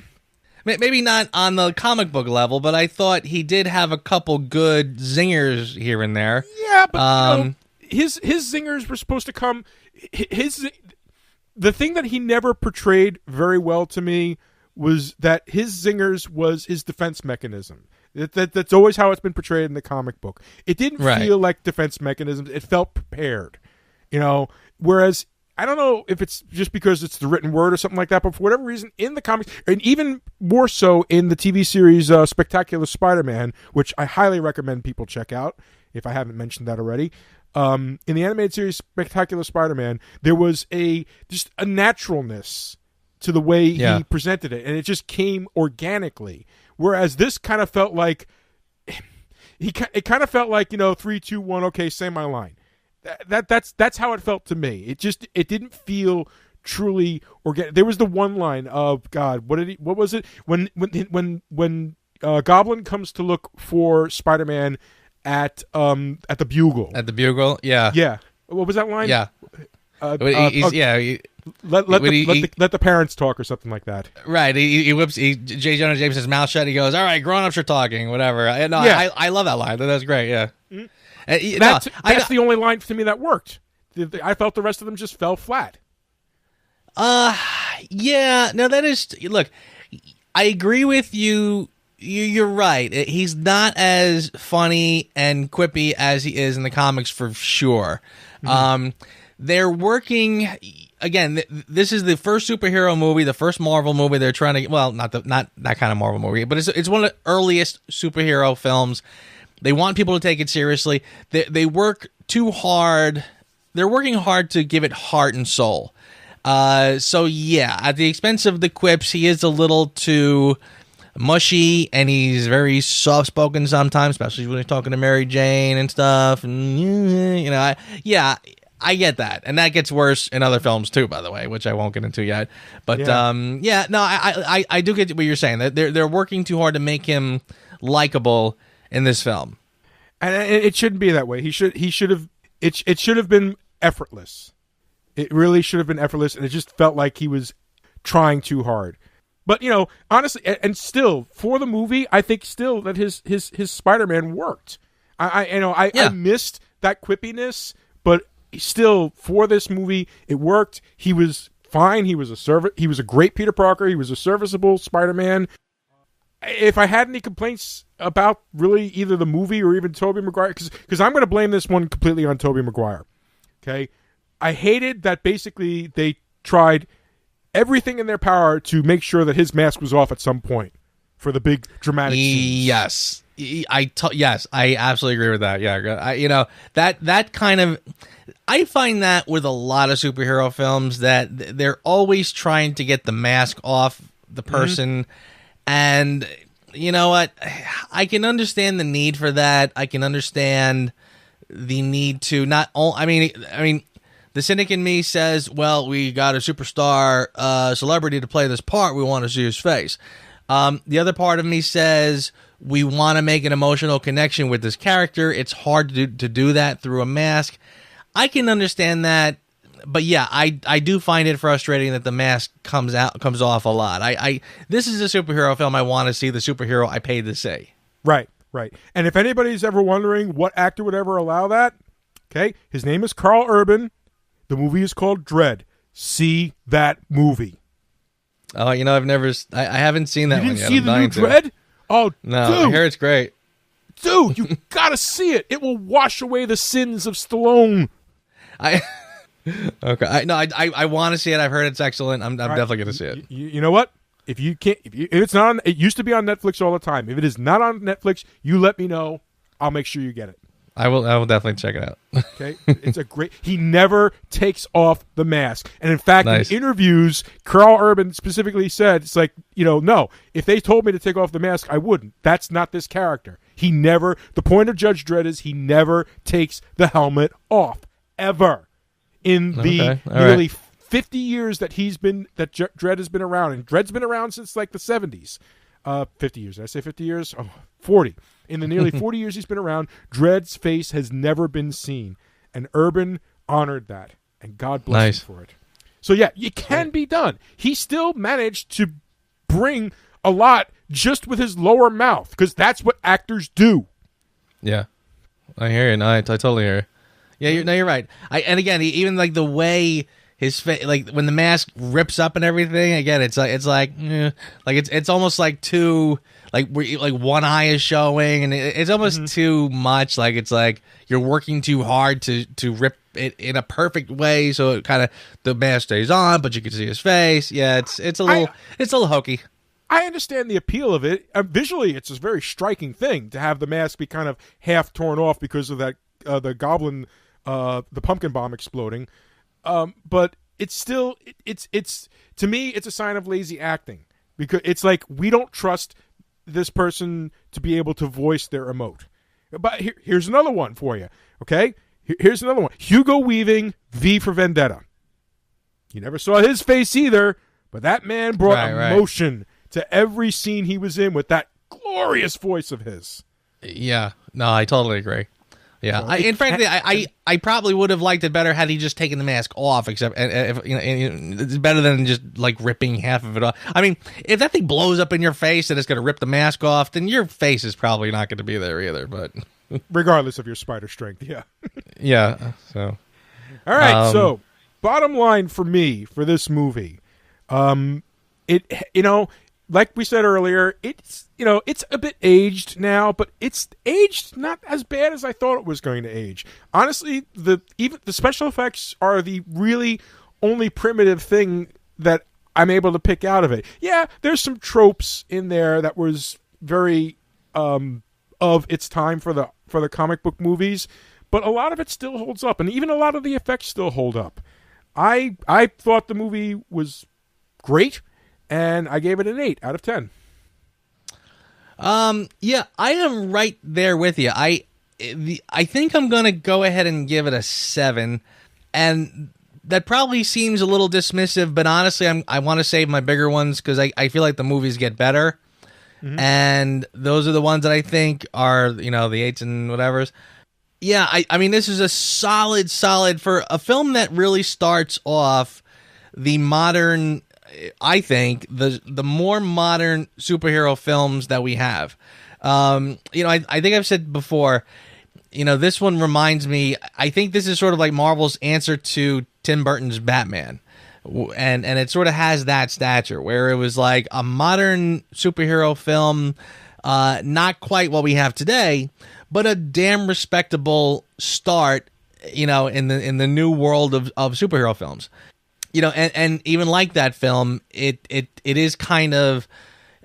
Speaker 2: Maybe not on the comic book level, but I thought he did have a couple good zingers here and there.
Speaker 3: Yeah, but his zingers were supposed to come. The thing that he never portrayed very well to me was that his zingers was his defense mechanism. That's always how it's been portrayed in the comic book. It didn't feel like defense mechanisms. It felt prepared, whereas I don't know if it's just because it's the written word or something like that, but for whatever reason, in the comics, and even more so in the TV series Spectacular Spider-Man, which I highly recommend people check out, if I haven't mentioned that already, in the animated series Spectacular Spider-Man, there was just a naturalness to the way he presented it, and it just came organically. Whereas this kind of felt like, it kind of felt like, 3, 2, 1, okay, say my line. That's how it felt to me. It didn't feel truly organic. There was the one line of God. What was it when Goblin comes to look for Spider-Man at the Bugle.
Speaker 2: At the Bugle, yeah.
Speaker 3: Yeah. What was that line?
Speaker 2: Yeah.
Speaker 3: Let the parents talk or something like that.
Speaker 2: Right. He whips J. Jonah Jameson's mouth shut. He goes, "All right, grown-ups are talking, whatever." I love that line. That's great. Yeah.
Speaker 3: Mm-hmm. That's the only line to me that worked. I felt the rest of them just fell flat.
Speaker 2: Yeah. No, that is... Look, I agree with you. You're right. He's not as funny and quippy as he is in the comics, for sure. Mm-hmm. They're working... Again, this is the first superhero movie, the first Marvel movie they're trying to... Well, not that kind of Marvel movie, but it's one of the earliest superhero films. They want people to take it seriously. They work too hard. They're working hard to give it heart and soul. So yeah, at the expense of the quips, he is a little too mushy, and he's very soft-spoken sometimes, especially when he's talking to Mary Jane and stuff. And I get that, and that gets worse in other films too, by the way, which I won't get into yet. But I do get what you're saying. That they're working too hard to make him likable in this film,
Speaker 3: and it shouldn't be that way. It should have been effortless. It really should have been effortless, and it just felt like he was trying too hard. But honestly, and still for the movie, I think still that his Spider-Man worked. I missed that quippiness, but still for this movie, it worked. He was fine. He was a great Peter Parker. He was a serviceable Spider-Man. If I had any complaints about really either the movie or even Tobey Maguire, because I'm going to blame this one completely on Tobey Maguire. Okay, I hated that basically they tried everything in their power to make sure that his mask was off at some point for the big dramatic scenes.
Speaker 2: Yes. Yes, I absolutely agree with that. Yeah, that kind of, I find that with a lot of superhero films that they're always trying to get the mask off the person, and you know what? I can understand the need for that. I can understand the need to not all. I mean, the cynic in me says, "Well, we got a superstar celebrity to play this part. We want to see his face." The other part of me says, we want to make an emotional connection with this character. It's hard to do that through a mask. I can understand that, but yeah, I do find it frustrating that the mask comes off a lot. This is a superhero film. I want to see the superhero I paid to see.
Speaker 3: Right. And if anybody's ever wondering what actor would ever allow that, okay, his name is Carl Urban. The movie is called Dread. See that movie.
Speaker 2: Oh, I haven't seen that one yet.
Speaker 3: You didn't see the new Dread? Oh,
Speaker 2: no,
Speaker 3: dude.
Speaker 2: I hear it's great.
Speaker 3: Dude, you gotta see it. It will wash away the sins of Stallone.
Speaker 2: Okay. I want to see it. I've heard it's excellent. I'm definitely going to see it.
Speaker 3: You know what? If it's not on, it used to be on Netflix all the time. If it is not on Netflix, you let me know. I'll make sure you get it.
Speaker 2: I will definitely check it out.
Speaker 3: Okay, it's a great. He never takes off the mask, and in fact,
Speaker 2: Nice.
Speaker 3: in interviews, Carl Urban specifically said, "It's like no. If they told me to take off the mask, I wouldn't. That's not this character. He never. The point of Judge Dredd is he never takes the helmet off ever. In the nearly 50 years that Dredd has been around, and Dredd's been around since like the 70s. 50 years. Did I say 50 years? Oh, 40. In the nearly 40 years he's been around, Dredd's face has never been seen. And Urban honored that. And God bless him for it. So yeah, it can be done. He still managed to bring a lot just with his lower mouth, because that's what actors do.
Speaker 2: Yeah. I hear you. No, I totally hear you. Yeah, you're right. And again, even like the way his face, like when the mask rips up and everything, again, it's almost like too, like one eye is showing, and it's almost too much. Like it's like you're working too hard to rip it in a perfect way, so it kind of the mask stays on, but you can see his face. Yeah, it's a little hokey.
Speaker 3: I understand the appeal of it. Visually, it's a very striking thing to have the mask be kind of half torn off because of that the goblin, the pumpkin bomb exploding. But it's still it's to me it's a sign of lazy acting, because it's like we don't trust this person to be able to voice their emote. But here's another one for you. Okay, here's another one. Hugo Weaving, V for Vendetta. You never saw his face either, but that man brought emotion to every scene he was in with that glorious voice of his.
Speaker 2: Yeah, no, I totally agree. Yeah, and frankly, I probably would have liked it better had he just taken the mask off. Except, if it's better than just like ripping half of it off. I mean, if that thing blows up in your face and it's going to rip the mask off, then your face is probably not going to be there either. But
Speaker 3: regardless of your spider strength, yeah,
Speaker 2: yeah. So,
Speaker 3: all right. So, bottom line for me for this movie, like we said earlier, it's a bit aged now, but it's aged not as bad as I thought it was going to age. Honestly, even the special effects are the really only primitive thing that I'm able to pick out of it. Yeah, there's some tropes in there that was very of its time for the comic book movies, but a lot of it still holds up, and even a lot of the effects still hold up. I thought the movie was great. And I gave it an 8 out of 10.
Speaker 2: Yeah, I am right there with you. I think I'm gonna go ahead and give it a 7, and that probably seems a little dismissive, but honestly, I want to save my bigger ones because I feel like the movies get better, and those are the ones that I think are the 8s and whatevers. Yeah, I mean, this is a solid for a film that really starts off the modern I think, the more modern superhero films that we have. I think I've said before, this one reminds me, I think this is sort of like Marvel's answer to Tim Burton's Batman. And it sort of has that stature where it was like a modern superhero film, not quite what we have today, but a damn respectable start, in the new world of superhero films. And even like that film, it is kind of,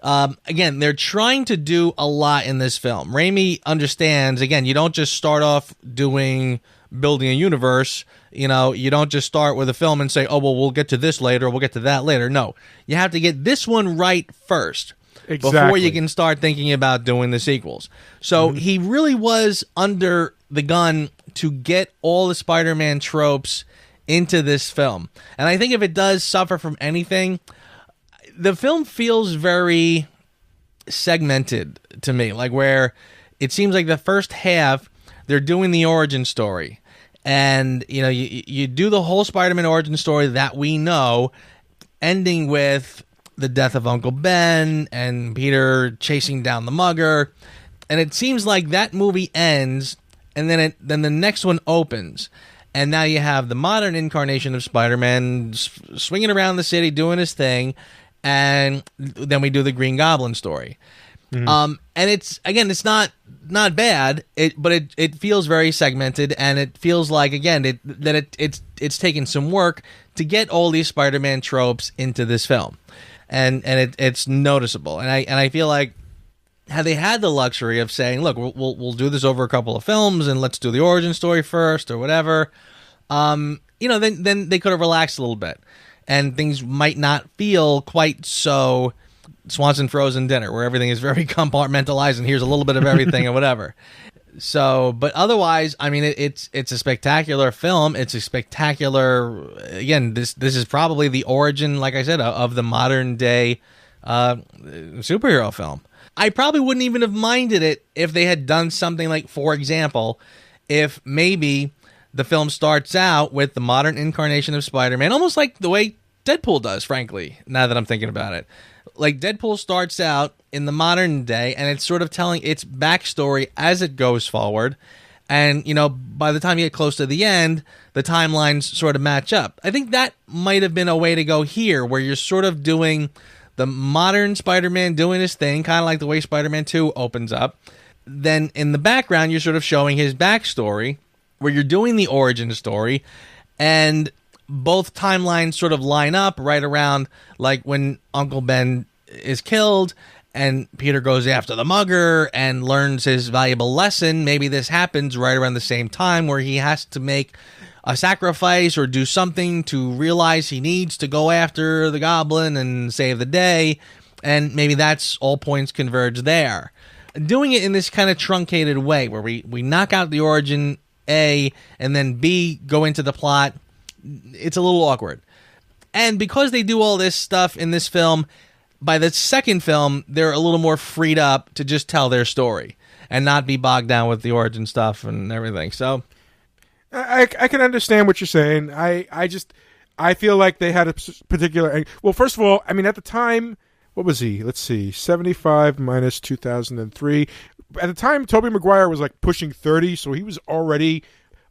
Speaker 2: again, they're trying to do a lot in this film. Raimi understands, again, you don't just start off building a universe. You don't just start with a film and say, oh, well, we'll get to this later, or we'll get to that later. No, you have to get this one right first. Exactly. Before you can start thinking about doing the sequels. So he really was under the gun to get all the Spider-Man tropes into this film. And I think if it does suffer from anything, the film feels very segmented to me, like where it seems like the first half they're doing the origin story, and you do the whole Spider-Man origin story that we know, ending with the death of Uncle Ben and Peter chasing down the mugger, and it seems like that movie ends, and then the next one opens. And now you have the modern incarnation of Spider-Man swinging around the city doing his thing, and then we do the Green Goblin story. And it's not bad, but it feels very segmented, and it feels like, again, it's taken some work to get all these Spider-Man tropes into this film, and it's noticeable. And I feel like had they had the luxury of saying, look, we'll do this over a couple of films, and let's do the origin story first or whatever, then they could have relaxed a little bit, and things might not feel quite so Swanson frozen dinner, where everything is very compartmentalized and here's a little bit of everything and whatever. So, but otherwise, I mean, it's a spectacular film. It's a spectacular, again, this is probably the origin, like I said, of the modern day superhero film. I probably wouldn't even have minded it if they had done something like, for example, if maybe the film starts out with the modern incarnation of Spider-Man, almost like the way Deadpool does, frankly, now that I'm thinking about it. Like, Deadpool starts out in the modern day, and it's sort of telling its backstory as it goes forward. And, by the time you get close to the end, the timelines sort of match up. I think that might have been a way to go here, where you're sort of doing the modern Spider-Man doing his thing, kind of like the way Spider-Man 2 opens up. Then in the background, you're sort of showing his backstory, where you're doing the origin story, and both timelines sort of line up right around like when Uncle Ben is killed and Peter goes after the mugger and learns his valuable lesson. Maybe this happens right around the same time, where he has to make a sacrifice or do something to realize he needs to go after the goblin and save the day. And maybe that's all points converge there. Doing it in this kind of truncated way, where we knock out the origin A and then B go into the plot, it's a little awkward. And because they do all this stuff in this film, by the second film, they're a little more freed up to just tell their story and not be bogged down with the origin stuff and everything. So
Speaker 3: I can understand what you're saying. I feel like they had a particular... Well, first of all, I mean, at the time, what was he? Let's see, 75 minus 2003. At the time, Tobey Maguire was like pushing 30, so he was already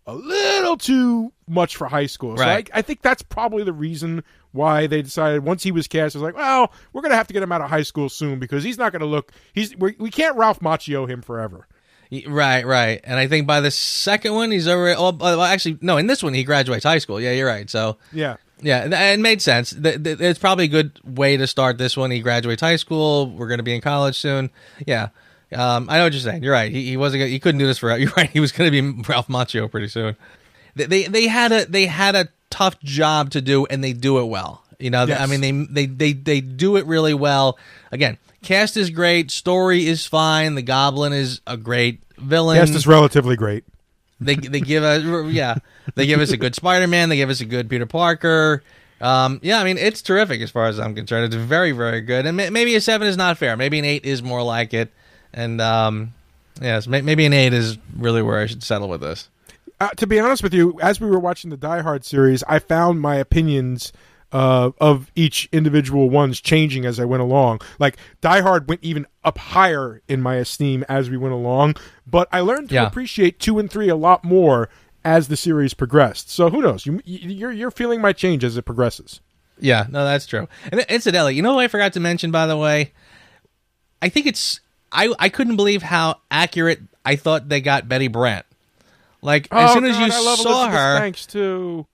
Speaker 3: a little too much for high school.
Speaker 2: Right.
Speaker 3: So I think that's probably the reason why they decided once he was cast, it was like, well, we're going to have to get him out of high school soon, because he's not going to look... We can't Ralph Macchio him forever.
Speaker 2: Right. And I think by the second one, he's already... Well, actually, no, in this one, he graduates high school. Yeah, you're right. So
Speaker 3: Yeah,
Speaker 2: it made sense. It's probably a good way to start this one. He graduates high school. We're going to be in college soon. Yeah. I know what you're saying. You're right. He wasn't. He couldn't do this forever. You're right. He was going to be Ralph Macchio pretty soon. They had a tough job to do, and they do it well. Yes. I mean, they do it really well. Again, cast is great. Story is fine. The Goblin is a great villain.
Speaker 3: Cast is relatively great.
Speaker 2: They give us They give us a good Spider-Man. They give us a good Peter Parker. I mean, it's terrific as far as I'm concerned. It's very, very good. And maybe a 7 is not fair. Maybe an 8 is more like it. And yes, maybe an 8 is really where I should settle with this.
Speaker 3: To be honest with you, as we were watching the Die Hard series, I found my opinions of each individual ones changing as I went along. Like Die Hard went even up higher in my esteem as we went along, but I learned to appreciate 2 and 3 a lot more as the series progressed. So who knows? You're feeling my change as it progresses.
Speaker 2: Yeah, no, that's true. And incidentally, you know what I forgot to mention, by the way? I think it's... I couldn't believe how accurate I thought they got Betty Brant. Like, as soon as you saw her...
Speaker 3: Thanks to...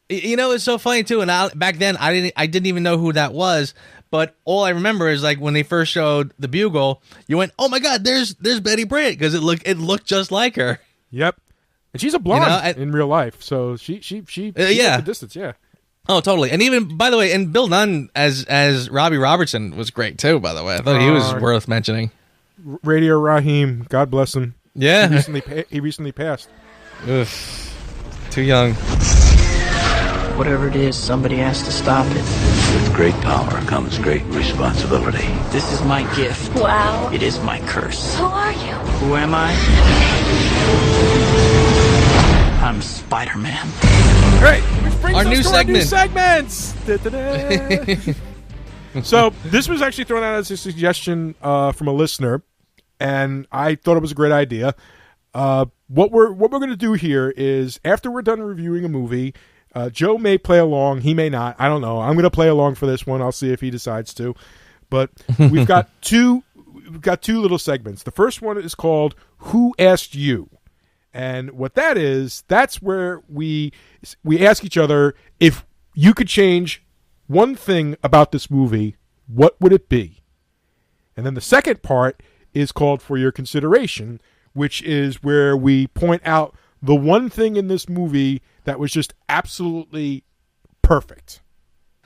Speaker 2: You know, it's so funny, too. And back then, I didn't even know who that was. But all I remember is, like, when they first showed the Bugle, you went, oh, my God, there's Betty Brant, because it looked just like her.
Speaker 3: Yep. And she's a blonde in real life, so she the distance, yeah.
Speaker 2: Oh, totally. And even, by the way, and Bill Nunn as Robbie Robertson was great, too, by the way. I thought he was worth mentioning.
Speaker 3: Radio Raheem, God bless him.
Speaker 2: Yeah.
Speaker 3: He recently passed.
Speaker 2: Ugh. Too young.
Speaker 8: Whatever it is, somebody has to stop it.
Speaker 5: With great power comes great responsibility.
Speaker 8: This is my gift.
Speaker 9: Wow.
Speaker 8: It is my curse.
Speaker 9: Who are you?
Speaker 8: Who am I? I'm Spiderman.
Speaker 3: All right, which brings
Speaker 2: our
Speaker 3: us
Speaker 2: new
Speaker 3: to
Speaker 2: segment.
Speaker 3: Our new segments. So this was actually thrown out as a suggestion from a listener, and I thought it was a great idea. What we're going to do here is, after we're done reviewing a movie, Joe may play along, he may not. I don't know. I'm going to play along for this one. I'll see if he decides to. But we've got two little segments. The first one is called "Who Asked You?" And what that is, that's where we ask each other, if you could change one thing about this movie, what would it be? And then the second part is called "For Your Consideration," which is where we point out the one thing in this movie that was just absolutely perfect.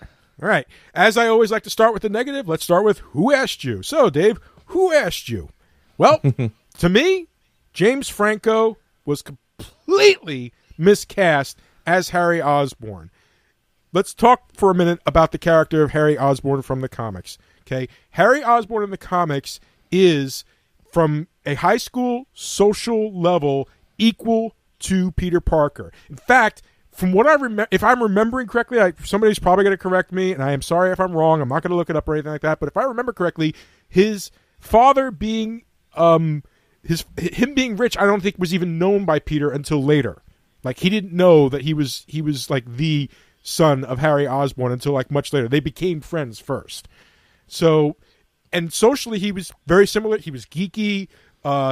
Speaker 3: All right. As I always like to start with the negative, let's start with who asked you. So, Dave, who asked you? Well, to me, James Franco was completely miscast as Harry Osborn. Let's talk for a minute about the character of Harry Osborn from the comics. Okay, Harry Osborn in the comics is, from a high school social level, equal to Peter Parker. In fact, from what I remember, if I'm remembering correctly, somebody's probably going to correct me, and I am sorry if I'm wrong. I'm not going to look it up or anything like that. But if I remember correctly, his father being him being rich, I don't think was even known by Peter until later. Like, he didn't know that he was like the son of Harry Osborn until like much later. They became friends first. So, and socially he was very similar. He was geeky,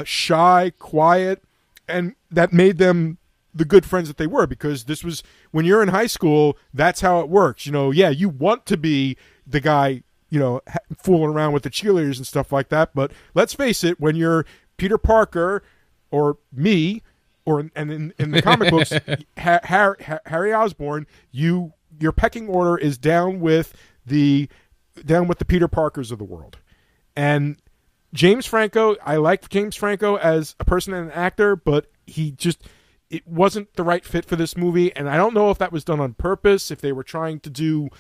Speaker 3: shy, quiet, and that made them the good friends that they were, because this was, when you're in high school, that's how it works. You know, yeah, you want to be the guy, you know, fooling around with the cheerleaders and stuff like that. But let's face it, when you're Peter Parker or me, and in the comic books, Harry Osborn, your pecking order is down with the Peter Parkers of the world. And James Franco, I like James Franco as a person and an actor, but it wasn't the right fit for this movie. And I don't know if that was done on purpose, if they were trying to do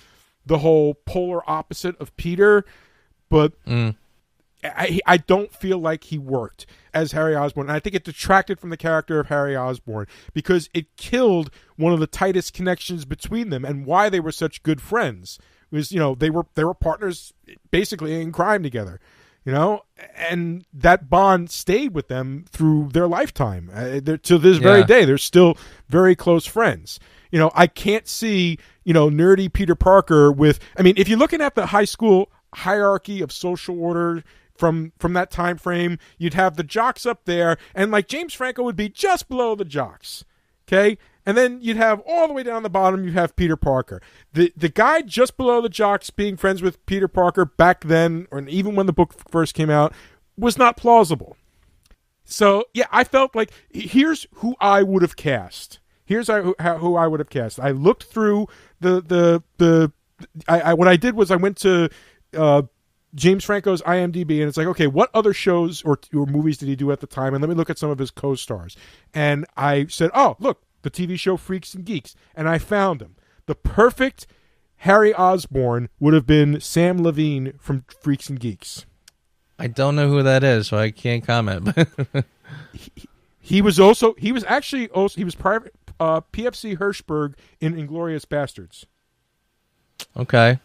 Speaker 3: the whole polar opposite of Peter, but I don't feel like he worked as Harry Osborn. And I think it detracted from the character of Harry Osborn, because it killed one of the tightest connections between them and why they were such good friends. It was, you know, they were partners basically in crime together, you know, and that bond stayed with them through their lifetime. To this very day, they're still very close friends. You know, I can't see, you know, nerdy Peter Parker with, I mean, if you're looking at the high school hierarchy of social order from that time frame, you'd have the jocks up there, and like James Franco would be just below the jocks. Okay? And then you'd have all the way down the bottom, you have Peter Parker. The guy just below the jocks being friends with Peter Parker back then, or even when the book first came out, was not plausible. So, yeah, I felt like, here's who I would have cast. Here's who I would have cast. I looked through what I did was I went to James Franco's IMDb, and it's like, okay, what other shows or movies did he do at the time? And let me look at some of his co-stars. And I said, oh, look, the TV show Freaks and Geeks. And I found him. The perfect Harry Osborn would have been Sam Levine from Freaks and Geeks.
Speaker 2: I don't know who that is, so I can't comment.
Speaker 3: He was private PFC Hirschberg in Inglourious Bastards.
Speaker 2: Okay.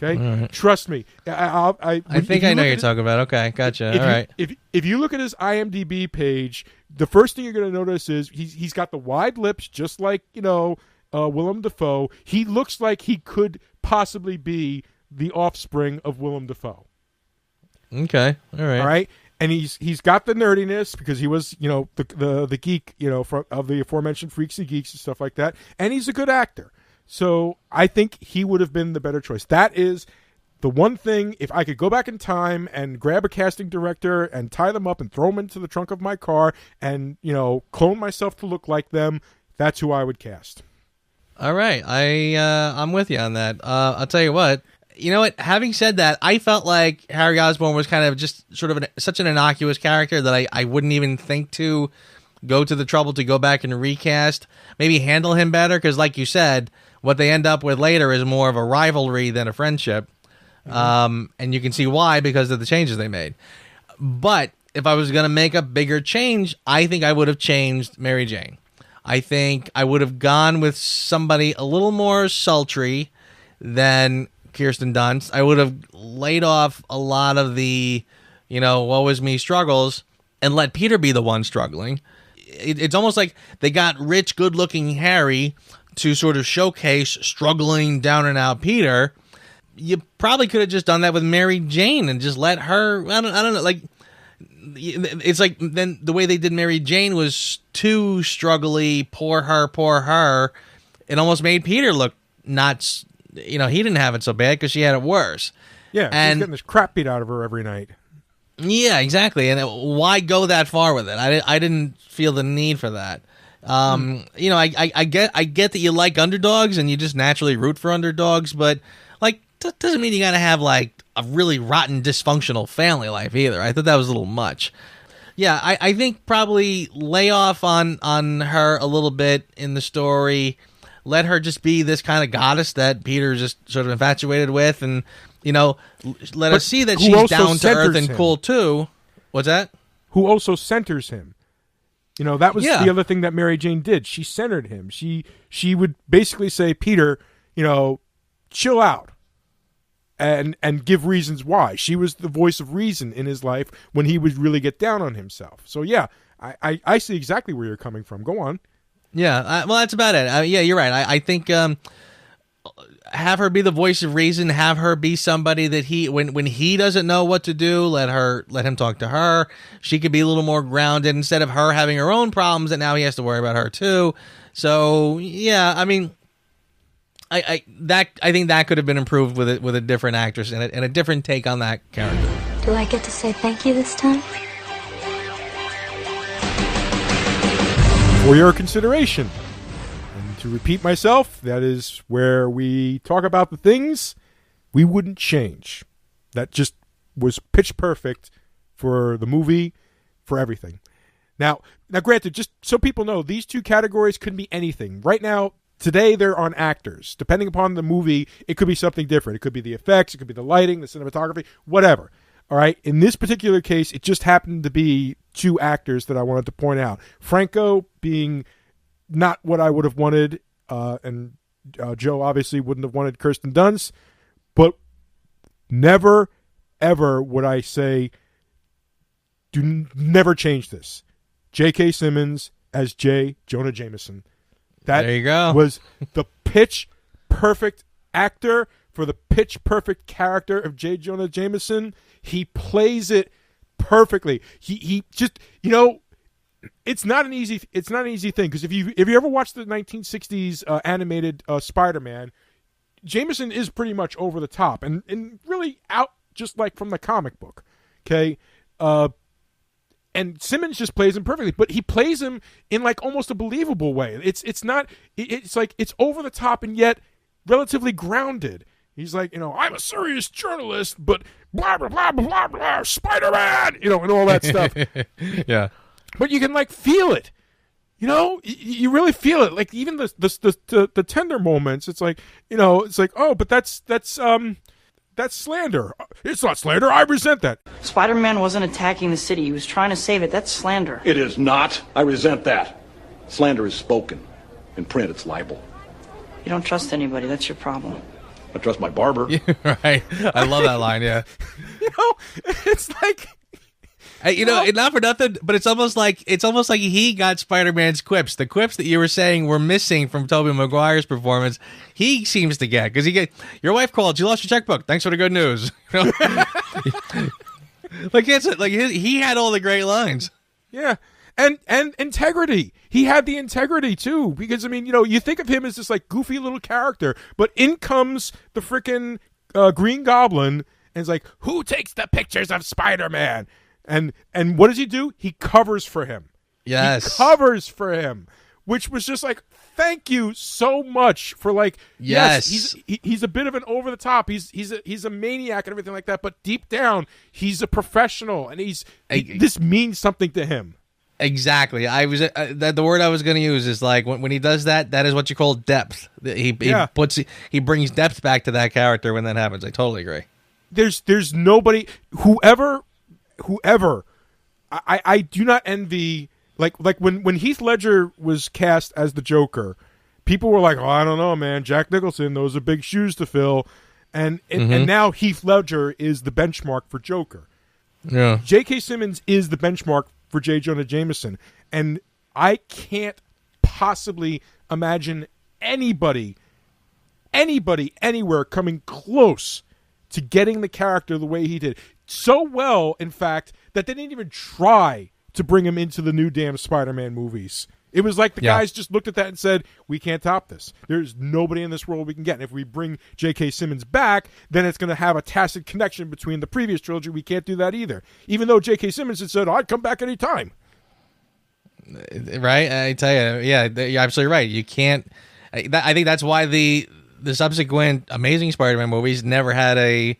Speaker 3: Okay,
Speaker 2: right.
Speaker 3: Trust me.
Speaker 2: I think I know what you're talking about. Okay, gotcha. All right.
Speaker 3: If you look at his IMDb page, the first thing you're going to notice is he's got the wide lips, just like Willem Dafoe. He looks like he could possibly be the offspring of Willem Dafoe.
Speaker 2: Okay, all right.
Speaker 3: All right, and he's got the nerdiness because he was the geek of the aforementioned Freaks and Geeks and stuff like that, and he's a good actor. So I think he would have been the better choice. That is the one thing, if I could go back in time and grab a casting director and tie them up and throw them into the trunk of my car and, clone myself to look like them, that's who I would cast.
Speaker 2: All right. I'm with you on that. I'll tell you what. You know what? Having said that, I felt like Harry Osborn was kind of just sort of such an innocuous character that I wouldn't even think to go to the trouble to go back and recast, maybe handle him better, because like you said, what they end up with later is more of a rivalry than a friendship. And you can see why, because of the changes they made. But if I was going to make a bigger change, I think I would have changed Mary Jane. I think I would have gone with somebody a little more sultry than Kirsten Dunst. I would have laid off a lot of the, woe is me struggles and let Peter be the one struggling. It's almost like they got rich, good-looking Harry to sort of showcase struggling down and out Peter. You probably could have just done that with Mary Jane and just let her. I don't know. Like, it's like then the way they did Mary Jane was too struggly. Poor her. It almost made Peter look not. He didn't have it so bad because she had it worse.
Speaker 3: Yeah, she's getting this crap beat out of her every night.
Speaker 2: Yeah, exactly. And why go that far with it? I didn't feel the need for that. I get that you like underdogs and you just naturally root for underdogs, but like that doesn't mean you gotta have like a really rotten, dysfunctional family life either. I thought that was a little much. Yeah, I think probably lay off on her a little bit in the story. Let her just be this kind of goddess that Peter's just sort of infatuated with, and let us see that she's down to earth and cool too. What's that? Who
Speaker 3: also centers him. That was the other thing that Mary Jane did. She centered him. She would basically say, Peter, chill out, and give reasons why. She was the voice of reason in his life when he would really get down on himself. So, yeah, I see exactly where you're coming from. Go on.
Speaker 2: Yeah, well, that's about it. Yeah, you're right. I think have her be the voice of reason. Have her be somebody that when he doesn't know what to do, let him talk to her. She could be a little more grounded instead of her having her own problems that now he has to worry about her too. So yeah, I mean, I think that could have been improved with a different actress and a different take on that character.
Speaker 9: Do I get to say thank you this time?
Speaker 3: For your consideration. To repeat myself, that is where we talk about the things we wouldn't change. That just was pitch perfect for the movie, for everything. Now, granted, just so people know, these two categories could be anything. Right now, today, they're on actors. Depending upon the movie, it could be something different. It could be the effects, it could be the lighting, the cinematography, whatever. All right? In this particular case, it just happened to be two actors that I wanted to point out. Franco being not what I would have wanted, and Joe obviously wouldn't have wanted Kirsten Dunst, but never, ever would I say, never change this. J.K. Simmons as J. Jonah Jameson.
Speaker 2: There you go.
Speaker 3: Was the pitch perfect actor for the pitch perfect character of J. Jonah Jameson. He plays it perfectly. He just, it's not an easy thing, because if you ever watched the 1960s animated Spiderman, Jameson is pretty much over the top and really out just like from the comic book. Okay, and Simmons just plays him perfectly, but he plays him in like almost a believable way. It's like it's over the top and yet relatively grounded. He's like, I'm a serious journalist, but blah blah blah blah blah, Spider-Man, and all that stuff.
Speaker 2: Yeah.
Speaker 3: But you can like feel it, you really feel it. Like even the tender moments, it's like, it's like, oh, but that's slander. It's not slander. I resent that.
Speaker 8: Spider-Man wasn't attacking the city. He was trying to save it. That's slander.
Speaker 10: It is not. I resent that. Slander is spoken. In print, it's libel.
Speaker 8: You don't trust anybody. That's your problem.
Speaker 10: I trust my barber.
Speaker 2: Right. I love that line. Yeah.
Speaker 3: It's like.
Speaker 2: Not for nothing, but it's almost like he got Spider-Man's quips. The quips that you were saying were missing from Tobey Maguire's performance, he seems to get, because your wife called, you lost your checkbook. Thanks for the good news. He had all the great lines.
Speaker 3: Yeah. And integrity. He had the integrity too, because you think of him as this like goofy little character, but in comes the frickin' Green Goblin, and it's like, who takes the pictures of Spider-Man? And what does he do? He covers for him.
Speaker 2: Yes.
Speaker 3: He covers for him, which was just like, thank you so much for like, yes, he's a bit of an over the top. He's a maniac and everything like that, but deep down, he's a professional, and this means something to him.
Speaker 2: Exactly. I was the word I was going to use is like when he does that. That is what you call depth. He brings depth back to that character when that happens. I totally agree.
Speaker 3: There's nobody whoever I do not envy, like when Heath Ledger was cast as the Joker, people were like, oh, I don't know, man, Jack Nicholson, those are big shoes to fill, and now Heath Ledger is the benchmark for Joker.
Speaker 2: Yeah.
Speaker 3: J.K. Simmons is the benchmark for J. Jonah Jameson, and I can't possibly imagine anybody anywhere coming close to getting the character the way he did. So well, in fact, that they didn't even try to bring him into the new damn Spider-Man movies. It was like the guys just looked at that and said, we can't top this. There's nobody in this world we can get. And if we bring J.K. Simmons back, then it's going to have a tacit connection between the previous trilogy. We can't do that either. Even though J.K. Simmons had said, I'd come back anytime.
Speaker 2: Right? I tell you, yeah, you're absolutely right. You can't. I think that's why the subsequent Amazing Spider-Man movies never had a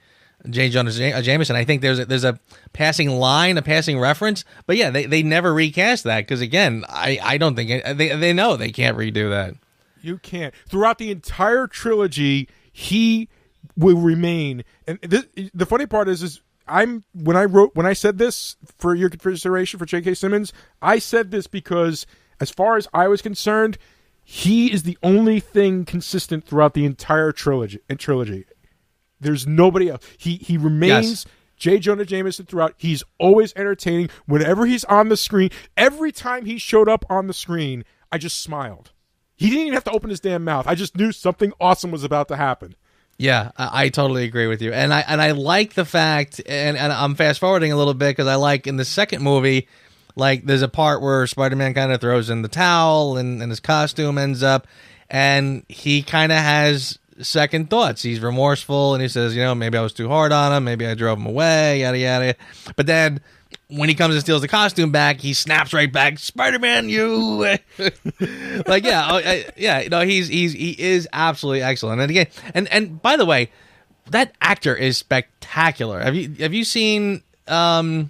Speaker 2: J. Jonah Jameson. I think there's a passing line, a passing reference, but yeah, they never recast that because again, I don't think they know they can't redo that.
Speaker 3: You can't. Throughout the entire trilogy, he will remain. And the funny part is when I said this for your consideration for J.K. Simmons, I said this because as far as I was concerned, he is the only thing consistent throughout the entire trilogy. There's nobody else. He remains J. Jonah Jameson throughout. He's always entertaining. Whenever he's on the screen, every time he showed up on the screen, I just smiled. He didn't even have to open his damn mouth. I just knew something awesome was about to happen.
Speaker 2: Yeah, I totally agree with you. And I like the fact, and I'm fast forwarding a little bit because I like in the second movie, like there's a part where Spider-Man kind of throws in the towel and his costume ends up, and he kind of has second thoughts. He's remorseful and he says, maybe I was too hard on him, maybe I drove him away, yada yada. But then when he comes and steals the costume back, he snaps right back, Spider-Man, you. Like he is absolutely excellent. And again, and by the way, that actor is spectacular. Have you seen what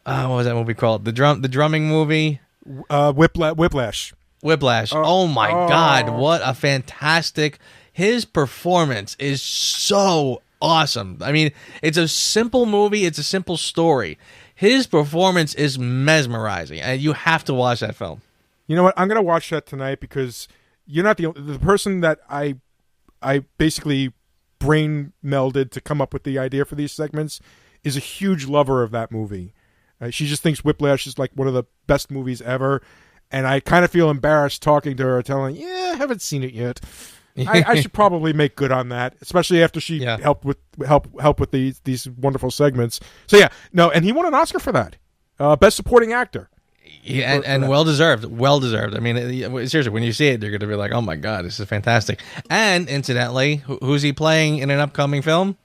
Speaker 2: was that movie called? The drumming movie?
Speaker 3: Whiplash.
Speaker 2: Oh my God, what a fantastic. His performance is so awesome. I mean, it's a simple movie. It's a simple story. His performance is mesmerizing, and you have to watch that film.
Speaker 3: You know what? I'm going to watch that tonight because you're not the person that I basically brain melded to come up with the idea for these segments is a huge lover of that movie. She just thinks Whiplash is like one of the best movies ever, and I kind of feel embarrassed talking to her, telling, I haven't seen it yet. I should probably make good on that, especially after she helped with these wonderful segments. So and he won an Oscar for that, Best Supporting Actor.
Speaker 2: Yeah, and well deserved. I mean, seriously, when you see it, you're going to be like, "Oh my God, this is fantastic!" And incidentally, who's he playing in an upcoming film?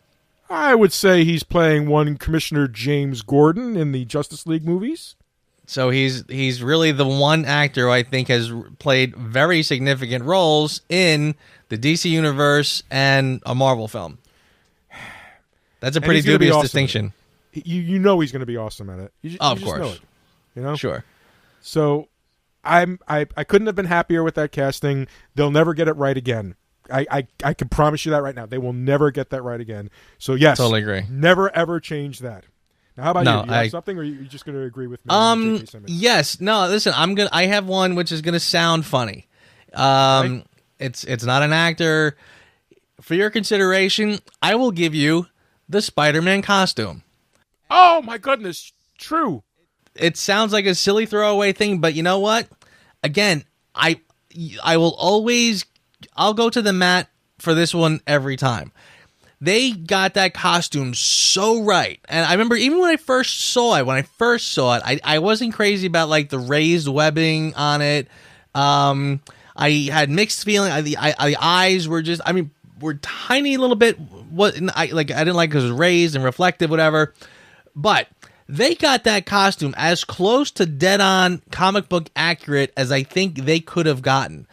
Speaker 3: I would say he's playing one Commissioner James Gordon in the Justice League movies.
Speaker 2: So he's really the one actor who I think has played very significant roles in the DC universe and a Marvel film. That's a pretty dubious distinction.
Speaker 3: You know he's going to be awesome at it.
Speaker 2: Of course.
Speaker 3: Know it,
Speaker 2: Sure.
Speaker 3: So I couldn't have been happier with that casting. They'll never get it right again. I can promise you that right now. They will never get that right again. So yes,
Speaker 2: totally agree.
Speaker 3: Never ever change that. Now, how about you? Do you have something, or are you just going to agree with me?
Speaker 2: Yes. No. Listen, I have one which is going to sound funny. Right? It's not an actor. for your consideration, I will give you the Spider-Man costume.
Speaker 3: Oh my goodness, true.
Speaker 2: It sounds like a silly throwaway thing, but you know what? Again, I will always, I'll go to the mat for this one every time. They got that costume so right. And I remember even when I first saw it, I wasn't crazy about like the raised webbing on it. I had mixed feeling. The eyes were just, were tiny little bit. I didn't like because it was raised and reflective, whatever. But they got that costume as close to dead-on comic book accurate as I think they could have gotten,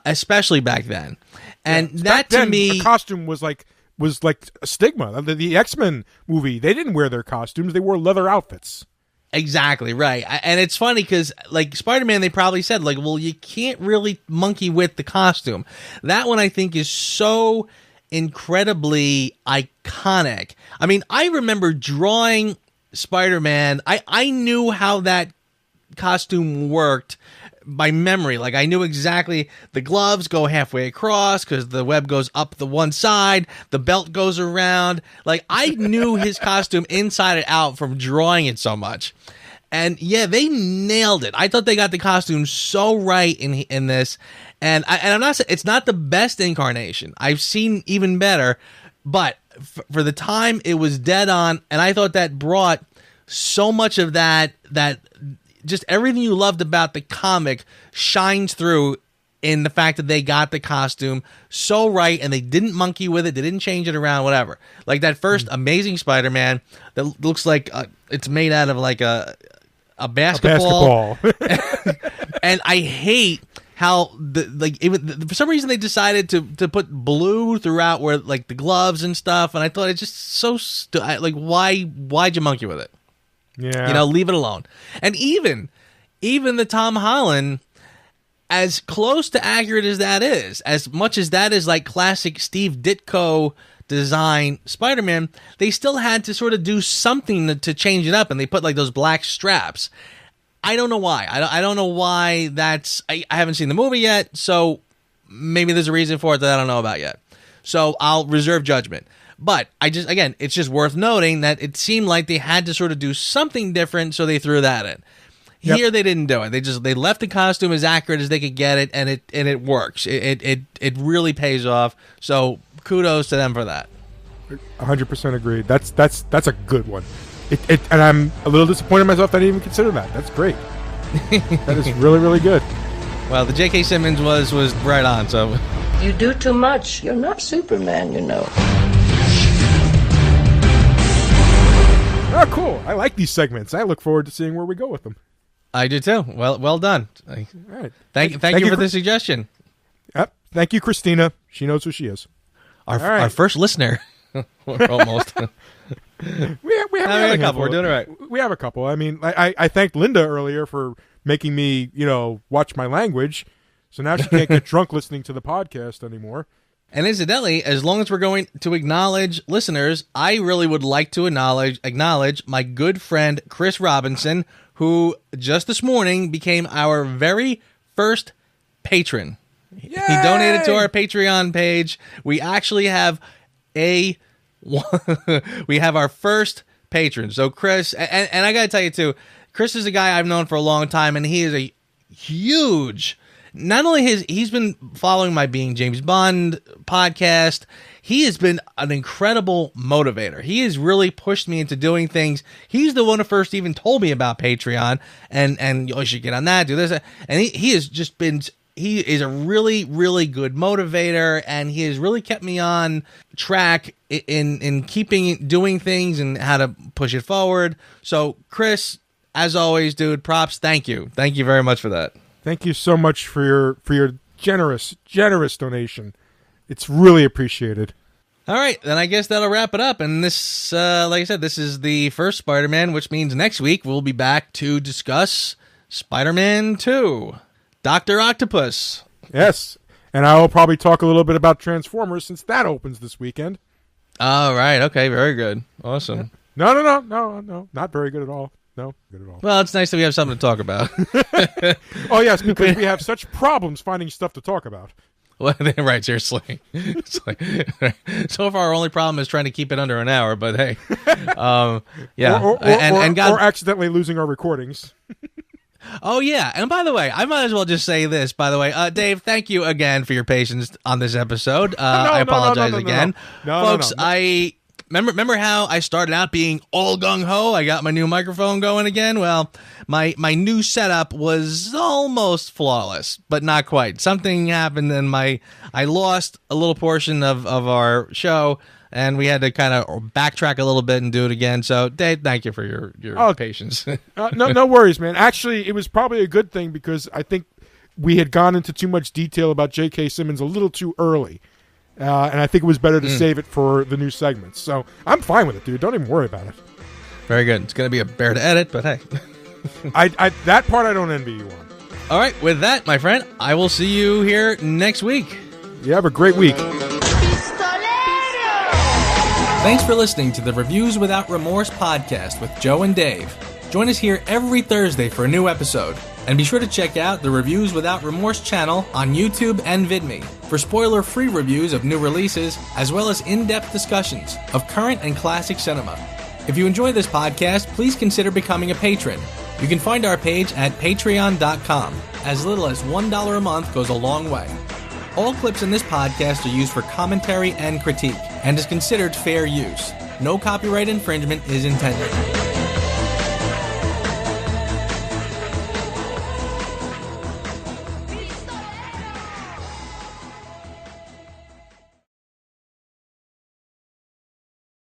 Speaker 2: especially back then. And that to me,
Speaker 3: the costume was like a stigma. The X-Men movie, they didn't wear their costumes; they wore leather outfits.
Speaker 2: Exactly right. And it's funny because like Spider-Man, they probably said like, well, you can't really monkey with the costume. That one I think is so incredibly iconic. I mean, I remember drawing Spider-Man. I knew how that costume worked by memory. Like I knew exactly the gloves go halfway across because the web goes up the one side, the belt goes around. Like I knew his costume inside and out from drawing it so much. And yeah, they nailed it. I thought they got the costume so right in this. And I'm not saying it's not the best incarnation. I've seen even better, but for the time it was dead on. And I thought that brought so much of that just everything you loved about the comic shines through in the fact that they got the costume so right and they didn't monkey with it. They didn't change it around, whatever. Like that first Amazing Spider-Man that looks like it's made out of like a basketball. And I hate how for some reason they decided to put blue throughout where like the gloves and stuff. And I thought it's just so like, why'd you monkey with it?
Speaker 3: Yeah.
Speaker 2: Leave it alone. And even the Tom Holland, as close to accurate as that is, as much as that is like classic Steve Ditko design Spider-Man, they still had to sort of do something to change it up, and they put like those black straps. I don't know why. I don't know why that's... I haven't seen the movie yet, so maybe there's a reason for it that I don't know about yet. So I'll reserve judgment. But it's just worth noting that it seemed like they had to sort of do something different, so they threw that in. Yep. Here they didn't do it. They left the costume as accurate as they could get it, and it works. It really pays off. So kudos to them for that.
Speaker 3: 100% agreed. That's a good one. And I'm a little disappointed in myself that I didn't even consider that. That's great. That is really, really good.
Speaker 2: Well, the J.K. Simmons was right on. So
Speaker 11: you do too much. You're not Superman, you know.
Speaker 3: Oh, cool. I like these segments. I look forward to seeing where we go with them.
Speaker 2: I do too. Well done. All
Speaker 3: right.
Speaker 2: Thank you for the suggestion.
Speaker 3: Yep. Thank you, Christina. She knows who she is.
Speaker 2: Our first listener. Almost.
Speaker 3: we have
Speaker 2: a couple. We're doing it right.
Speaker 3: We have a couple. I mean, I thanked Linda earlier for making me, watch my language. So now she can't get drunk listening to the podcast anymore.
Speaker 2: And incidentally, as long as we're going to acknowledge listeners, I really would like to acknowledge my good friend Chris Robinson, who just this morning became our very first patron.
Speaker 3: Yay!
Speaker 2: He donated to our Patreon page. We actually have we have our first patron. So Chris, and I got to tell you too, Chris is a guy I've known for a long time, and he is a huge... Not only he's been following my Being James Bond podcast, he has been an incredible motivator. He has really pushed me into doing things. He's the one who first even told me about Patreon and you should get on that, do this. And he has just been, he is a really, really good motivator, and he has really kept me on track in doing things and how to push it forward. So Chris, as always, dude, props. Thank you. Thank you very much for that.
Speaker 3: Thank you so much for your generous donation. It's really appreciated.
Speaker 2: All right, then I guess that'll wrap it up. And this, like I said, this is the first Spider-Man, which means next week we'll be back to discuss Spider-Man 2, Dr. Octopus.
Speaker 3: Yes, and I will probably talk a little bit about Transformers since that opens this weekend.
Speaker 2: All right, okay, very good. Awesome.
Speaker 3: Yeah. No, not very good at all. No, good at all.
Speaker 2: Well, it's nice that we have something to talk about.
Speaker 3: Oh, yes, because we have such problems finding stuff to talk about.
Speaker 2: Right, seriously. It's like, so far, our only problem is trying to keep it under an hour. But hey, yeah,
Speaker 3: or accidentally losing our recordings.
Speaker 2: Oh, yeah. And by the way, I might as well just say this, by the way. Dave, thank you again for your patience on this episode. I apologize again. Folks, I remember how I started out being all gung-ho? I got my new microphone going again. Well, my new setup was almost flawless, but not quite. Something happened and I lost a little portion of our show, and we had to kind of backtrack a little bit and do it again. So, Dave, thank you for your patience.
Speaker 3: No worries, man. Actually, it was probably a good thing because I think we had gone into too much detail about J.K. Simmons a little too early. And I think it was better to save it for the new segments. So I'm fine with it, dude. Don't even worry about it.
Speaker 2: Very good. It's going to be a bear to edit, but hey.
Speaker 3: That part I don't envy you on.
Speaker 2: All right. With that, my friend, I will see you here next week.
Speaker 3: You have a great week.
Speaker 1: Thanks for listening to the Reviews Without Remorse podcast with Joe and Dave. Join us here every Thursday for a new episode. And be sure to check out the Reviews Without Remorse channel on YouTube and VidMe for spoiler-free reviews of new releases, as well as in-depth discussions of current and classic cinema. If you enjoy this podcast, please consider becoming a patron. You can find our page at patreon.com. As little as $1 a month goes a long way. All clips in this podcast are used for commentary and critique, and is considered fair use. No copyright infringement is intended.